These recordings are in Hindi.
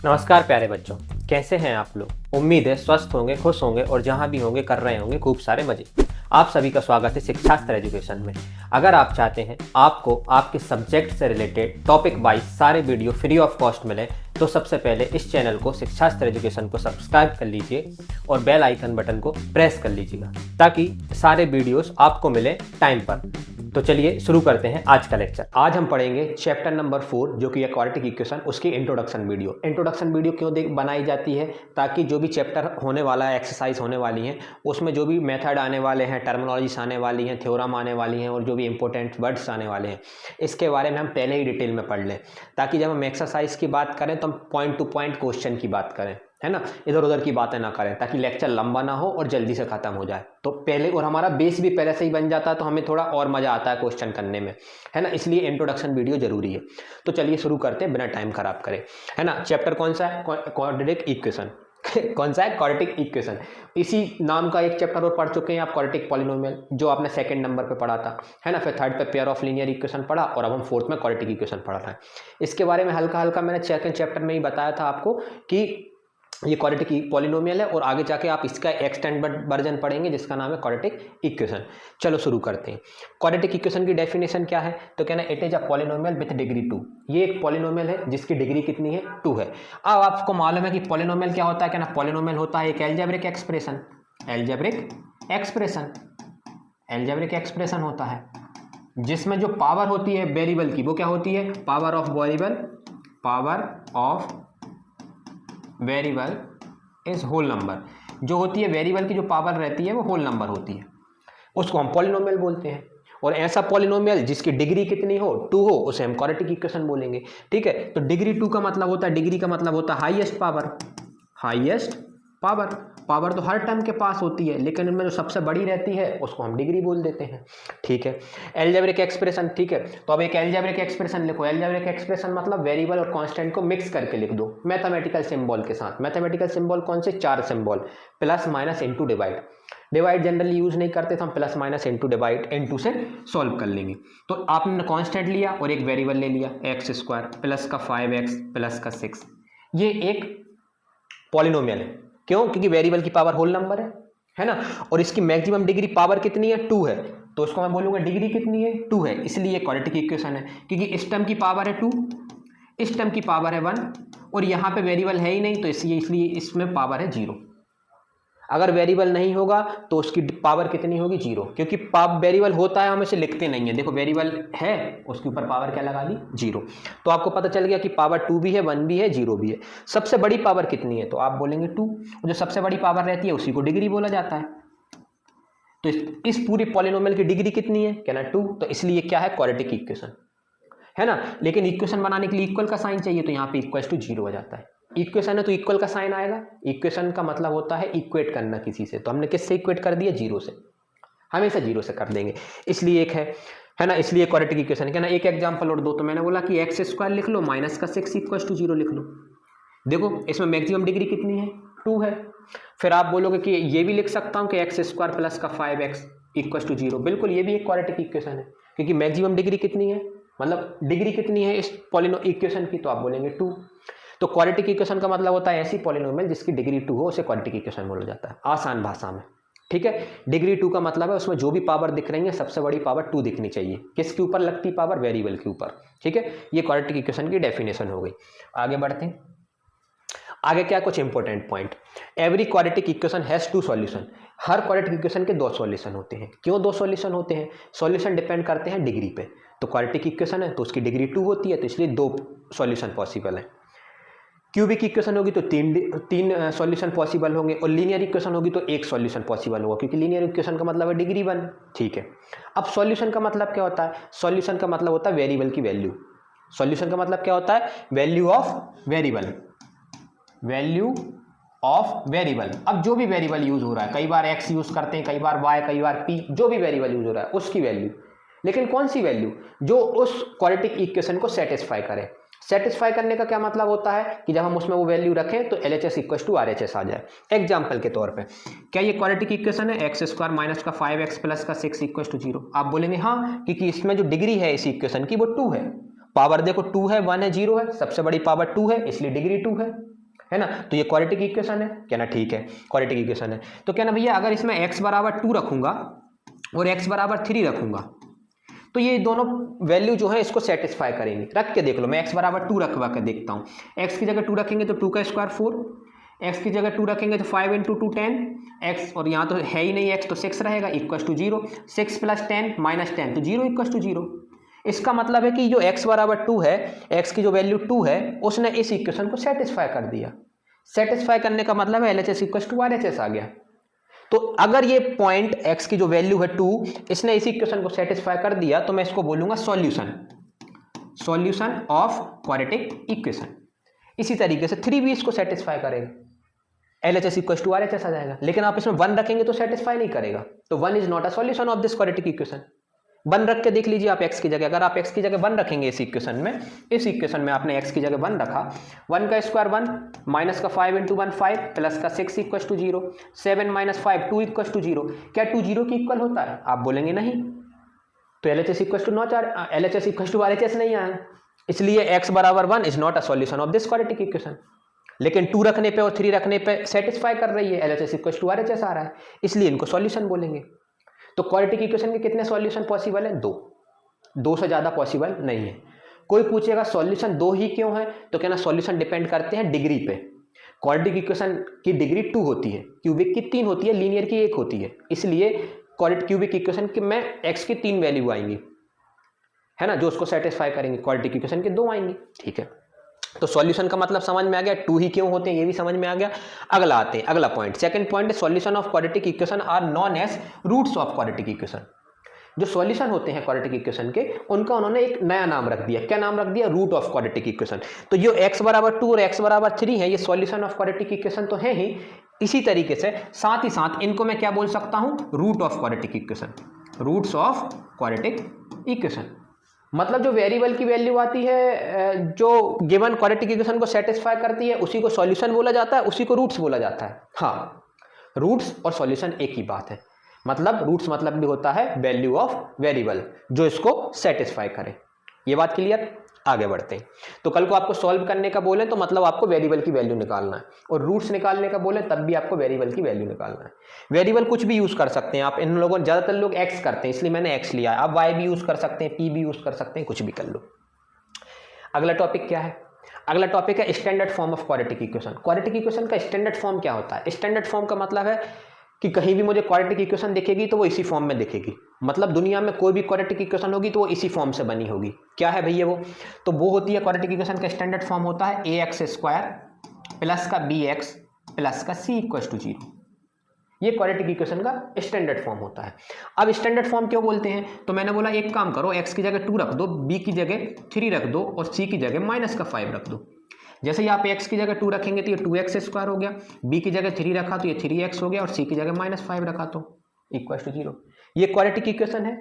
नमस्कार प्यारे बच्चों, कैसे हैं आप लोग। उम्मीद है स्वस्थ होंगे, खुश होंगे और जहां भी होंगे कर रहे होंगे खूब सारे मजे। आप सभी का स्वागत है शिक्षास्त्र एजुकेशन में। अगर आप चाहते हैं आपको आपके सब्जेक्ट से रिलेटेड टॉपिक वाइज सारे वीडियो फ्री ऑफ कॉस्ट मिले तो सबसे पहले इस चैनल को शिक्षास्त्र एजुकेशन को सब्सक्राइब कर लीजिए और बेल आइकन बटन को प्रेस कर लीजिएगा ताकि सारे वीडियोस आपको मिले टाइम पर। तो चलिए शुरू करते हैं आज का लेक्चर। आज हम पढ़ेंगे चैप्टर नंबर 4 जो कि है क्वाड्रेटिक इक्वेशन, उसकी इंट्रोडक्शन वीडियो क्यों बनाई जाती है ताकि जो भी चैप्टर होने वाला है, एक्सरसाइज होने वाली है, उसमें जो भी मेथड आने वाले हैं, टर्मिनोलॉजीज आने वाली हैं, थ्योरम आने वाली हैं और जो भी इंपॉर्टेंट वर्ड्स आने वाले हैं इसके बारे में हम पहले ही डिटेल में पढ़ लें ताकि जब हम एक्सरसाइज की बात करें तो हम पॉइंट टू पॉइंट क्वेश्चन की बात करें, है ना, इधर उधर की बातें ना करें ताकि लेक्चर लंबा ना हो और जल्दी से खत्म हो जाए। तो पहले और हमारा बेस भी पहले से ही बन जाता है तो हमें थोड़ा और मजा आता है क्वेश्चन करने में, है ना, इसलिए इंट्रोडक्शन वीडियो जरूरी है। तो चलिए शुरू करते हैं बिना टाइम खराब करें, है ना। चैप्टर कौन सा है? Quadratic equation. कौन सा है? Quadratic equation. इसी नाम का एक चैप्टर और पढ़ चुके हैं आप, क्वाड्रेटिक पॉलिनोमियल, जो आपने सेकंड नंबर पे पढ़ा था, है ना। फिर थर्ड पे पेयर ऑफ लीनियर इक्वेशन पढ़ा और अब हम फोर्थ में क्वाड्रेटिक इक्वेशन पढ़ रहे हैं। इसके बारे में हल्का हल्का मैंने सेकंड चैप्टर में ही बताया था आपको कि ये क्वाड्रेटिक पॉलिनोमियल है और आगे जाके आप इसका एक्सटेंडेड वर्जन पढ़ेंगे जिसका नाम है क्वाड्रेटिक इक्वेशन। चलो शुरू करते हैं। क्वाड्रेटिक इक्वेशन की डेफिनेशन क्या है? तो कहना it is a polynomial with degree 2। ये एक पॉलिनोमियल है जिसकी डिग्री कितनी है? 2 है। अब आपको मालूम है कि पॉलिनोमियल क्या होता है? कहना पॉलिनोमियल होता है एक एल्जेब्रिक एक्सप्रेशन होता है जिसमें जो पावर होती है वेरिएबल की वो क्या होती है? Power of variable is whole number. जो होती है वेरिएबल की जो पावर रहती है वो होल नंबर होती है, उसको हम पॉलिनोमियल बोलते हैं। और ऐसा पॉलिनोमियल जिसकी डिग्री कितनी हो? 2 हो, उसे हम क्वाड्रेटिक इक्वेशन बोलेंगे। ठीक है, तो डिग्री 2 का मतलब होता है, डिग्री का मतलब होता है हाईएस्ट पावर। पावर तो हर टर्म के पास होती है लेकिन इनमें जो सबसे बड़ी रहती है उसको हम डिग्री बोल देते हैं। ठीक है, एल्जेब्रिक एक्सप्रेशन। ठीक है, तो अब एक एल्जेब्रिक एक्सप्रेशन लिखो। एल्जेब्रिक एक्सप्रेशन मतलब वेरिएबल और कांस्टेंट को मिक्स करके लिख दो मैथमेटिकल सिंबल के साथ। मैथमेटिकल सिंबल कौन से? 4 symbol, plus minus into divide generally use नहीं करते तो हम plus minus into divide into से सॉल्व कर लेंगे। तो आपने कांस्टेंट लिया और एक वेरिएबल ले लिया x² प्लस का 5x प्लस का 6। ये एक पॉलिनोमियल है। क्यों? क्योंकि वेरिएबल की पावर होल नंबर है ना, और इसकी मैक्सिमम डिग्री पावर कितनी है? 2 है। तो उसको मैं बोलूंगा डिग्री कितनी है? 2 है, इसलिए क्वाड्रेटिक इक्वेशन है। क्योंकि इस टर्म की पावर है 2, इस टर्म की पावर है 1 और यहाँ पे वेरिएबल है ही नहीं तो इसलिए इसमें पावर है 0। अगर वेरिएबल नहीं होगा तो उसकी पावर कितनी होगी? 0। क्योंकि वेरिएबल होता है हम इसे लिखते नहीं है। देखो वेरिएबल है उसके ऊपर पावर क्या लगा दी? 0। तो आपको पता चल गया कि पावर 2 भी है, 1 भी है, 0 भी है। सबसे बड़ी पावर कितनी है? तो आप बोलेंगे 2। जो सबसे बड़ी पावर रहती है उसी को डिग्री बोला जाता है। तो इस पूरी पॉलिनोमियल की डिग्री कितनी है? कहना 2। तो इसलिए क्या है? क्वाड्रेटिक इक्वेशन, है ना। लेकिन इक्वेशन बनाने के लिए इक्वल का साइन चाहिए तो यहाँ पे इक्वल टू 0 हो जाता है। इक्वेशन है तो इक्वल का साइन आएगा। इक्वेशन का मतलब होता है इक्वेट करना किसी से, तो हमने किससे इक्वेट कर दिया? 0 से। हमेशा 0 से कर देंगे, इसलिए एक है ना, इसलिए क्वाड्रेटिक इक्वेशन है ना। एक एग्जांपल और दो, तो मैंने बोला कि x² लिख लो माइनस का 6 इक्वल टू 0 लिख लो। देखो इसमें मैक्सिमम डिग्री कितनी है? 2 है। फिर आप बोलोगे कि ये भी लिख सकता हूँ कि x² प्लस का 5x इक्वल टू 0। बिल्कुल, ये भी एक क्वाड्रेटिक इक्वेशन है क्योंकि मैक्सिमम डिग्री कितनी है, मतलब डिग्री कितनी है इस पॉलिनोमियल इक्वेशन की, तो आप बोलेंगे 2। तो क्वाड्रेटिक इक्वेशन का मतलब होता है ऐसी पॉलिनोमियल जिसकी डिग्री 2 हो उसे क्वाड्रेटिक इक्वेशन बोला जाता है आसान भाषा में। ठीक है, डिग्री 2 का मतलब है उसमें जो भी पावर दिख रही है सबसे बड़ी पावर 2 दिखनी चाहिए। किसके ऊपर लगती पावर? वेरिएबल के ऊपर। ठीक है, ये क्वाड्रेटिक इक्वेशन की डेफिनेशन हो गई। आगे बढ़ते हैं। आगे क्या कुछ important point. Every quadratic equation has 2 solution. Her quadratic equation के 2 सॉल्यूशन होते हैं। क्यों 2 सॉल्यूशन होते हैं? सॉल्यूशन डिपेंड करते हैं डिग्री पे। तो क्वाड्रेटिक इक्वेशन है तो उसकी डिग्री 2 होती है तो इसलिए 2 सॉल्यूशन पॉसिबल है। क्यूबिक इक्वेशन होगी तो 3 सॉल्यूशन पॉसिबल होंगे और लीनियर इक्वेशन होगी तो 1 सॉल्यूशन पॉसिबल होगा क्योंकि लीनियर इक्वेशन का मतलब है डिग्री 1। ठीक है, अब सॉल्यूशन का मतलब क्या होता है? सॉल्यूशन का मतलब होता है वेरिएबल की वैल्यू। सॉल्यूशन का मतलब क्या होता है? Value of variable. अब जो भी वेरिएबल यूज हो रहा है, कई बार x यूज करते हैं, कई बार y, कई बार p, जो भी वेरिएबल यूज हो रहा है उसकी वैल्यू। लेकिन कौन सी वैल्यू? जो उस क्वाड्रेटिक इक्वेशन को सेटिस्फाई करे। सेटिस्फाई करने का क्या मतलब होता है कि जब हम उसमें वो वैल्यू रखें तो LHS इक्वल टू RHS आ जाए। एग्जाम्पल के तौर पे, क्या ये क्वाड्रेटिक इक्वेशन है? x² माइनस का 5x प्लस का 6 इक्वल टू 0। आप बोलेंगे हाँ, क्योंकि इसमें जो डिग्री है इस इक्वेशन की वो 2 है पावर देखो 2 है, 1 है, 0 है, सबसे बड़ी पावर 2 है इसलिए डिग्री 2 है ना। तो ये क्वाड्रेटिक इक्वेशन है, कहना ठीक है क्वाड्रेटिक इक्वेशन है। तो कहना भैया अगर इसमें x बराबर 2 रखूंगा और x बराबर 3 रखूंगा तो ये दोनों वैल्यू जो है इसको सेटिस्फाई करेंगे। रख के देख लो, मैं x बराबर 2 रखवा के देखता हूँ। x की जगह 2 रखेंगे तो 2 का स्क्वायर 4, x की जगह 2 रखेंगे तो 5 × 2 10, x और यहाँ तो है ही नहीं x तो 6 रहेगा इक्वल टू 0, 6 + 10 - 10 तो 0 इक्वल टू 0। इसका मतलब है कि जो x बराबर 2 है, x की जो वैल्यू 2 है उसने इस इक्वेशन को सेटिस्फाई कर दिया। सेटिस्फाई करने का मतलब है LHS इक्वल टू RHS आ गया। तो अगर ये पॉइंट x की जो वैल्यू है 2 इसने इस इक्वेशन को सेटिस्फाई कर दिया तो मैं इसको बोलूंगा सॉल्यूशन ऑफ क्वाड्रेटिक इक्वेशन। इसी तरीके से 3 भी इसको सेटिस्फाई करेगा, LHS इक्वल टू RHS आ जाएगा। लेकिन आप इसमें 1 रखेंगे तो सेटिस्फाई नहीं करेगा, तो 1 is not a solution of this quadratic equation. 1 रख के देख लीजिए आप x की जगह, अगर आप x की जगह 1 रखेंगे इस इक्वेशन में आपने x की जगह 1 रखा, 1 का स्क्वायर 1, माइनस का 5 × 1 5, प्लस का 6 इक्वल टू 0, 7 - 5 2 इक्वल टू 0। क्या 2 0 की इक्वल होता है? आप बोलेंगे नहीं, तो LHS इक्वल टू RHS नहीं आया, इसलिए x बराबर 1 is not a solution of this quadratic equation. लेकिन 2 रखने पे और 3 रखने पे सेटिस्फाई कर रही है, LHS इक्वल टू RHS आ रहा है, इसलिए इनको सॉल्यूशन बोलेंगे। तो क्वाड्रेटिक इक्वेशन के कितने सॉल्यूशन पॉसिबल है? 2 से ज़्यादा पॉसिबल नहीं है। कोई पूछेगा सॉल्यूशन 2 ही क्यों है, तो कहना सॉल्यूशन डिपेंड करते हैं डिग्री पे। क्वाड्रेटिक इक्वेशन की डिग्री 2 होती है, क्यूबिक की 3 होती है, लीनियर की 1 होती है, इसलिए क्यूबिक इक्वेशन में x की 3 वैल्यू आएंगी, है ना, जो उसको सेटिस्फाई करेंगे। क्वाड्रेटिक इक्वेशन के 2 आएंगी, ठीक है। तो सॉल्यूशन का मतलब समझ में आ गया, 2 ही क्यों होते हैं ये भी समझ में आ गया। अगला आते हैं, अगला पॉइंट, सेकंड पॉइंट है solution of quadratic equation are known as roots of quadratic equation. जो सॉल्यूशन होते हैं क्वाड्रेटिक इक्वेशन के, उनका उन्होंने एक नया नाम रख दिया। क्या नाम रख दिया? Root of quadratic equation. तो जो x बराबर 2 और x बराबर 3 है ये सॉल्यूशन ऑफ क्वाड्रेटिक इक्वेशन तो है ही, इसी तरीके से साथ ही साथ इनको मैं क्या बोल सकता हूं? Root of quadratic equation, roots of quadratic equation. मतलब जो वेरिएबल की वैल्यू आती है जो गिवन क्वाड्रेटिक इक्वेशन को सेटिस्फाई करती है उसी को सॉल्यूशन बोला जाता है, उसी को रूट्स बोला जाता है। हाँ, रूट्स और सॉल्यूशन एक ही बात है। मतलब रूट्स मतलब भी होता है वैल्यू ऑफ वेरिएबल जो इसको सेटिस्फाई करे। ये बात क्लियर? आगे बढ़ते हैं। तो कल को आपको सॉल्व करने का बोले तो मतलब आपको वेरिएबल की वैल्यू निकालना है, और रूट्स निकालने का बोले तब भी आपको वेरिएबल की वैल्यू निकालना है। वेरिएबल कुछ भी यूज कर सकते हैं आप, इन लोगों ज्यादातर लोग एक्स करते हैं इसलिए मैंने एक्स लिया है, आप वाई भी यूज कर सकते हैं, पी भी यूज कर सकते हैं, कुछ भी कर लो। अगला टॉपिक क्या है? अगला टॉपिक है standard form of quadratic equation. Quadratic equation का स्टैंडर्ड फॉर्म क्या होता है? स्टैंडर्ड फॉर्म का मतलब है कि कहीं भी मुझे क्वाड्रेटिक इक्वेशन दिखेगी तो वो इसी फॉर्म में दिखेगी। मतलब दुनिया में कोई भी क्वाड्रेटिक इक्वेशन होगी तो वो इसी फॉर्म से बनी होगी। क्या है भैया वो? तो वो होती है क्वाड्रेटिक इक्वेशन का स्टैंडर्ड फॉर्म होता है ax² प्लस का bx प्लस का c इक्वल टू 0। ये क्वाड्रेटिक इक्वेशन का स्टैंडर्ड फॉर्म होता है। अब स्टैंडर्ड फॉर्म क्यों बोलते हैं? तो मैंने बोला एक काम करो, x की जगह 2 रख दो, b की जगह 3 रख दो और c की जगह -5 रख दो। जैसे ही आप x की जगह 2 रखेंगे तो ये 2x² हो गया, b की जगह 3 रखा तो ये 3x हो गया और c की जगह -5 रखा तो इक्वल टू 0। ये क्वाड्रेटिक इक्वेशन है।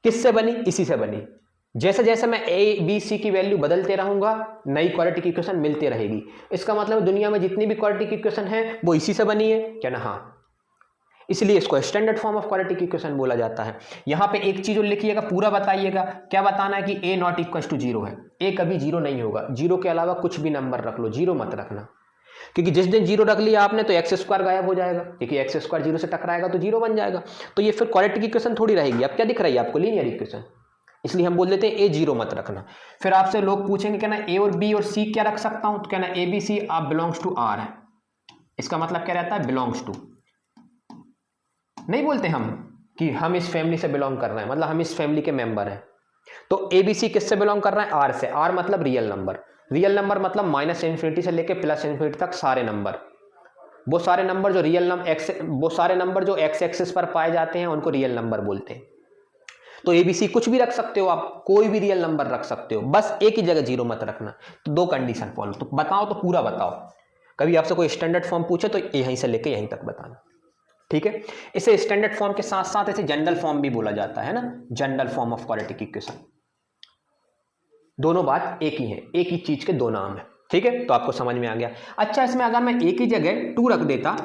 किससे बनी? इसी से बनी। जैसे जैसे मैं a b c की वैल्यू बदलते रहूंगा नई क्वाड्रेटिक इक्वेशन मिलती रहेगी। इसका मतलब दुनिया में जितनी भी क्वाड्रेटिक इक्वेशन है वो इसी से बनी है, क्या ना? हाँ, इसलिए इसको standard form of quadratic equation बोला जाता है। यहाँ पे एक चीज लिखिएगा, पूरा बताइएगा। क्या बताना है? कि a नॉट इक्वल टू 0 है। a कभी 0 नहीं होगा। 0 के अलावा कुछ भी नंबर रख लो, 0 मत रखना, क्योंकि जिस दिन 0 रख लिया आपने तो x² गायब हो जाएगा, क्योंकि x² 0 से टकराएगा तो 0 बन जाएगा। तो ये फिर क्वाड्रेटिक इक्वेशन थोड़ी रहेगी। अब क्या दिख रही है आपको? Linear equation. इसलिए हम बोल देते हैं a 0 मत रखना। फिर आपसे लोग पूछेंगे कहना a और b और c क्या रख सकता हूं? तो कहना a b c आप बिलोंग्स टू r है। इसका मतलब क्या रहता है? Belongs to. नहीं बोलते हम कि हम इस फैमिली से बिलोंग कर रहे हैं, मतलब हम इस फैमिली के मेंबर हैं। तो ए बी सी किससे बिलोंग कर रहे हैं? आर से। आर मतलब रियल नंबर। रियल नंबर मतलब -∞ से लेके +∞ तक सारे नंबर। वो सारे नंबर जो एक्स एक्सिस पर पाए जाते हैं उनको रियल नंबर बोलते हैं। तो ए बी सी कुछ भी रख सकते हो आप, कोई भी रियल नंबर रख सकते हो, बस एक ही जगह 0 मत रखना। तो 2 कंडीशन फॉलो। तो बताओ, तो पूरा बताओ। कभी आपसे कोई स्टैंडर्ड फॉर्म पूछे तो यहीं से लेके यहीं तक बताना, ठीक है। इसे स्टैंडर्ड फॉर्म के साथ साथ इसे जनरल फॉर्म भी बोला जाता है ना, general form of quadratic equation. दोनों बात एक ही है, एक ही चीज के 2 नाम है, ठीक है। तो आपको समझ में आ गया। अच्छा, इसमें अगर मैं एक ही जगह 2 रख देता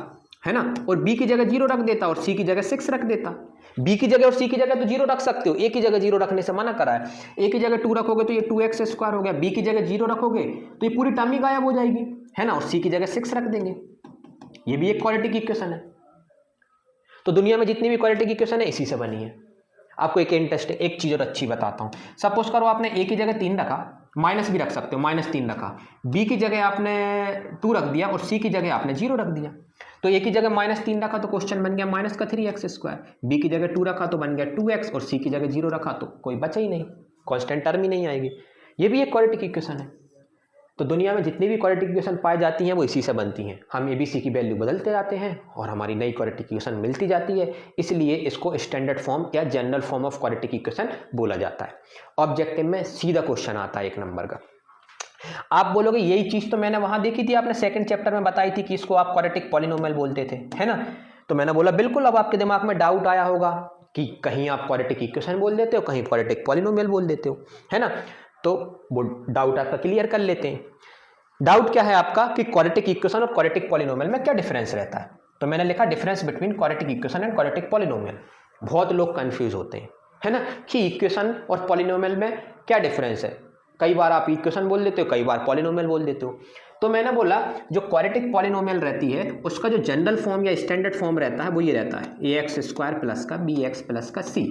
है ना, और बी की जगह 0 रख देता और सी की जगह 6 रख देता। बी की जगह और सी की जगह तो 0 रख सकते हो, ए की जगह 0 रखने से मना करा है। ए की जगह 2 रखोगे तो ये 2x² हो गया, बी की जगह 0 रखोगे तो ये पूरी टर्म ही गायब हो जाएगी, है ना, और सी की जगह 6 रख देंगे। ये भी एक क्वाड्रेटिक इक्वेशन है। तो दुनिया में जितनी भी क्वाड्रेटिक इक्वेशन है इसी से बनी है। आपको एक चीज और अच्छी बताता हूँ। सपोज करो आपने ए की जगह 3 रखा, माइनस भी रख सकते हो, -3 रखा, बी की जगह आपने 2 रख दिया और सी की जगह आपने 0 रख दिया। तो ए की जगह -3 रखा तो क्वेश्चन बन गया -3x², बी की जगह 2 रखा तो बन गया 2x और सी की जगह 0 रखा तो कोई बचा ही नहीं, कांस्टेंट टर्म ही नहीं आएगी। ये भी एक क्वाड्रेटिक इक्वेशन है। तो दुनिया में जितनी भी क्वाड्रेटिक इक्वेशन पाई जाती हैं वो इसी से बनती हैं। हम ABC की वैल्यू बदलते जाते हैं और हमारी नई क्वाड्रेटिक इक्वेशन मिलती जाती है, इसलिए इसको स्टैंडर्ड फॉर्म या general form of quadratic equation बोला जाता है। ऑब्जेक्टिव में सीधा क्वेश्चन आता है 1 नंबर का। आप बोलोगे यही चीज तो मैंने वहां देखी थी, आपने सेकंड चैप्टर में बताई थी कि इसको आप क्वाड्रेटिक पॉलिनोमियल बोलते थे, है ना। तो मैंने बोला बिल्कुल। अब आपके दिमाग में डाउट आया होगा कि कहीं आप क्वाड्रेटिक इक्वेशन बोल देते हो, कहीं क्वाड्रेटिक पॉलिनोमियल बोल देते हो, है ना। तो वो डाउट आपका क्लियर कर लेते हैं। डाउट क्या है आपका कि क्वाड्रेटिक इक्वेशन और क्वाड्रेटिक पॉलिनोमियल में क्या डिफरेंस रहता है। तो मैंने लिखा difference between quadratic equation and quadratic polynomial. बहुत लोग कंफ्यूज होते हैं, है ना, कि इक्वेशन और पॉलिनोमियल में क्या डिफरेंस है। कई बार आप इक्वेशन बोल देते हो, कई बार पॉलिनोमियल बोल देते हो। तो मैंने बोला जो क्वाड्रेटिक पॉलिनोमियल रहती है उसका जो जनरल फॉर्म या स्टैंडर्ड फॉर्म रहता है वो ये रहता है ax² प्लस का bx प्लस का c,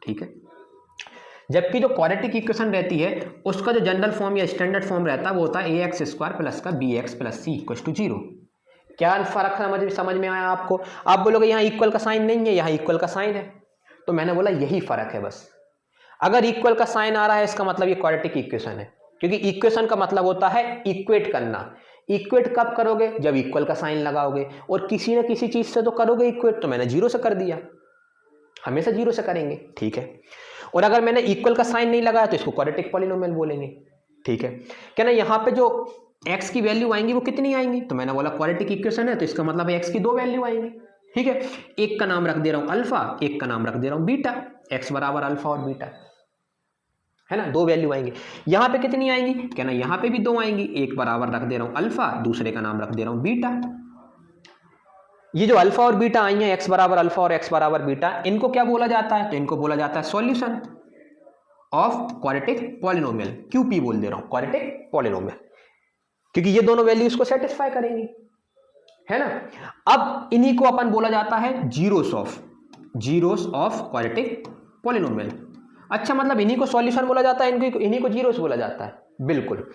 ठीक है। जबकि जो क्वाड्रेटिक इक्वेशन रहती है उसका जो जनरल फॉर्म या स्टैंडर्ड फॉर्म रहता है वो होता है ax² प्लस का bx plus c equal to 0। क्या फर्क समझ में आया आपको। आप बोलोगे यहाँ इक्वल का साइन नहीं है, यहाँ इक्वल का साइन है। तो मैंने बोला यही फर्क है बस। अगर इक्वल का साइन आ रहा है इसका मतलब ये क्वाड्रेटिक इक्वेशन है, क्योंकि इक्वेशन का मतलब होता है इक्वेट करना। इक्वेट कब करोगे, जब इक्वल का साइन लगाओगे, और किसी न किसी चीज से तो करोगे इक्वेट। तो मैंने 0 से कर दिया, हमेशा 0 से करेंगे, ठीक है। और अगर मैंने इक्वल का साइन नहीं लगाया तो इसको क्वाड्रेटिक पॉलिनोमियल बोलेंगे, ठीक है। क्या ना यहाँ पे जो x की वैल्यू आएंगी वो कितनी आएंगी। तो मैंने बोला क्वाड्रेटिक इक्वेशन है तो इसका मतलब x की 2 वैल्यू आएंगी, ठीक है। एक का नाम रख दे रहा हूं अल्फा, एक का नाम रख दे रहा हूं बीटा, x बराबर अल्फा और बीटा, है ना। 2 वैल्यू आएंगी। यहाँ पे कितनी आएंगी, क्या ना यहाँ पे भी 2 आएंगी। एक बराबर रख दे रहा हूं अल्फा, दूसरे का नाम रख दे रहा हूं बीटा। ये जो अल्फा और बीटा आई हैं, x बराबर अल्फा और x बराबर बीटा, इनको क्या बोला जाता है, तो इनको बोला जाता है solution of quadratic polynomial. QP बोल दे रहा हूं, क्वाड्रेटिक पॉलिनोमियल, क्योंकि ये दोनों वैल्यूज को सेटिस्फाई करेंगी, है ना। अब इन्हीं को अपन बोला जाता है जीरोस ऑफ क्वाड्रेटिक पॉलिनोमियल। अच्छा, मतलब इन्हीं को सॉल्यूशन बोला जाता है, इन्हीं को जीरोस बोला जाता है, बिल्कुल।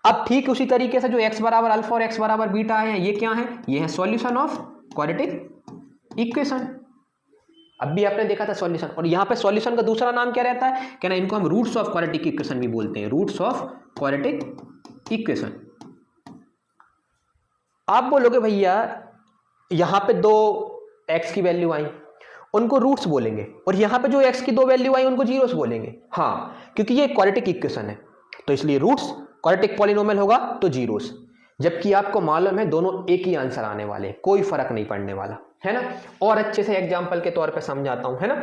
अब ठीक उसी तरीके से जो x बराबर अल्फा और x बराबर बीटा है, ये क्या है, ये है सॉल्यूशन ऑफ क्वाड्रेटिक इक्वेशन। अब भी आपने देखा था सॉल्यूशन, और यहाँ पे सॉल्यूशन का दूसरा नाम क्या रहता है, क्या ना इनको हम रूट्स ऑफ क्वाड्रेटिक इक्वेशन भी बोलते हैं, रूट्स ऑफ क्वाड्रेटिक इक्वेशन। आप बोलोगे भैया यहाँ पे 2 x की वैल्यू आई, उनको रूट्स बोलेंगे, और यहाँ पे जो x की 2 वैल्यू आई उनको जीरोस बोलेंगे। हाँ, क्योंकि ये क्वाड्रेटिक इक्वेशन है तो इसलिए रूट्स, क्वाड्रेटिक पॉलिनोमियल होगा तो जीरोस। जबकि आपको मालूम है दोनों एक ही आंसर आने वाले, कोई फर्क नहीं पड़ने वाला, है ना। और अच्छे से एग्जाम्पल के तौर पे समझाता हूँ, है ना।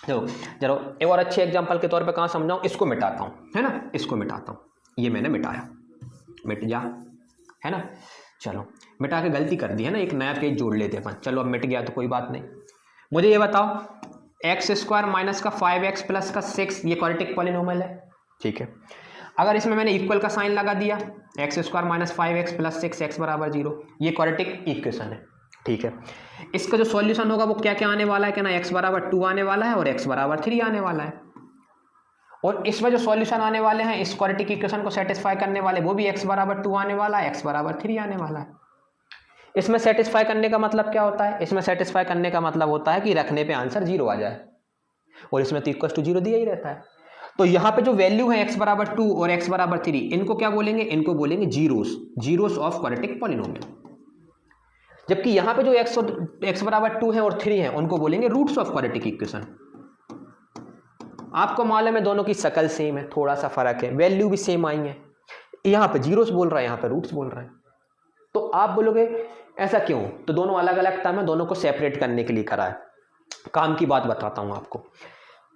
चलो एक और अच्छे एग्जाम्पल के तौर पे कहाँ समझाऊँ, इसको मिटाता हूँ, है ना, इसको मिटाता हूँ। ये मैंने मिटाया, मिट जा, है ना। चलो मिटा के गलती कर दी है ना, एक नया पेज जोड़ लेते अपन। चलो अब मिट गया तो कोई बात नहीं। मुझे ये बताओ x² माइनस का 5x प्लस का 6 ये क्वाड्रेटिक पॉलिनोमियल है, ठीक है। अगर इसमें मैंने इक्वल का साइन लगा दिया, x² minus 5x plus 6 x बराबर 0, ये क्वाड्रेटिक इक्वेशन है, ठीक है। इसका जो सॉल्यूशन होगा वो क्या क्या आने वाला है, क्या ना x बराबर 2 आने वाला है और x बराबर 3 आने वाला है। और इसमें जो सॉल्यूशन आने वाले हैं इस क्वाड्रेटिक इक्वेशन को सेटिस्फाई करने वाले, वो भी x बराबर 2 आने वाला है, x बराबर 3 आने वाला है। इसमें सेटिस्फाई करने का मतलब क्या होता है, इसमें सेटिस्फाई करने का मतलब होता है कि रखने पे आंसर 0 आ जाए, और इसमें तो इक्वल टू 0 दिया ही रहता है। तो यहाँ पे जो वैल्यू है x बराबर 2 और x बराबर 3, इनको क्या बोलेंगे, इनको बोलेंगे जीरोस ऑफ क्वाड्रेटिक पॉलिनोमियल। जबकि यहाँ पे जो x बराबर 2 है और 3 है उनको बोलेंगे रूट्स ऑफ क्वाड्रेटिक इक्वेशन। आपको मालूम है दोनों की शक्ल सेम है, थोड़ा सा फर्क है, वैल्यू भी सेम आई है। यहाँ पे जीरोस बोल रहा है, यहाँ पे रूट्स बोल रहा है। तो आप बोलोगे ऐसा क्यों, तो दोनों अलग अलग टर्म है, दोनों को सेपरेट करने के लिए करा है। काम की बात बताता हूँ आपको।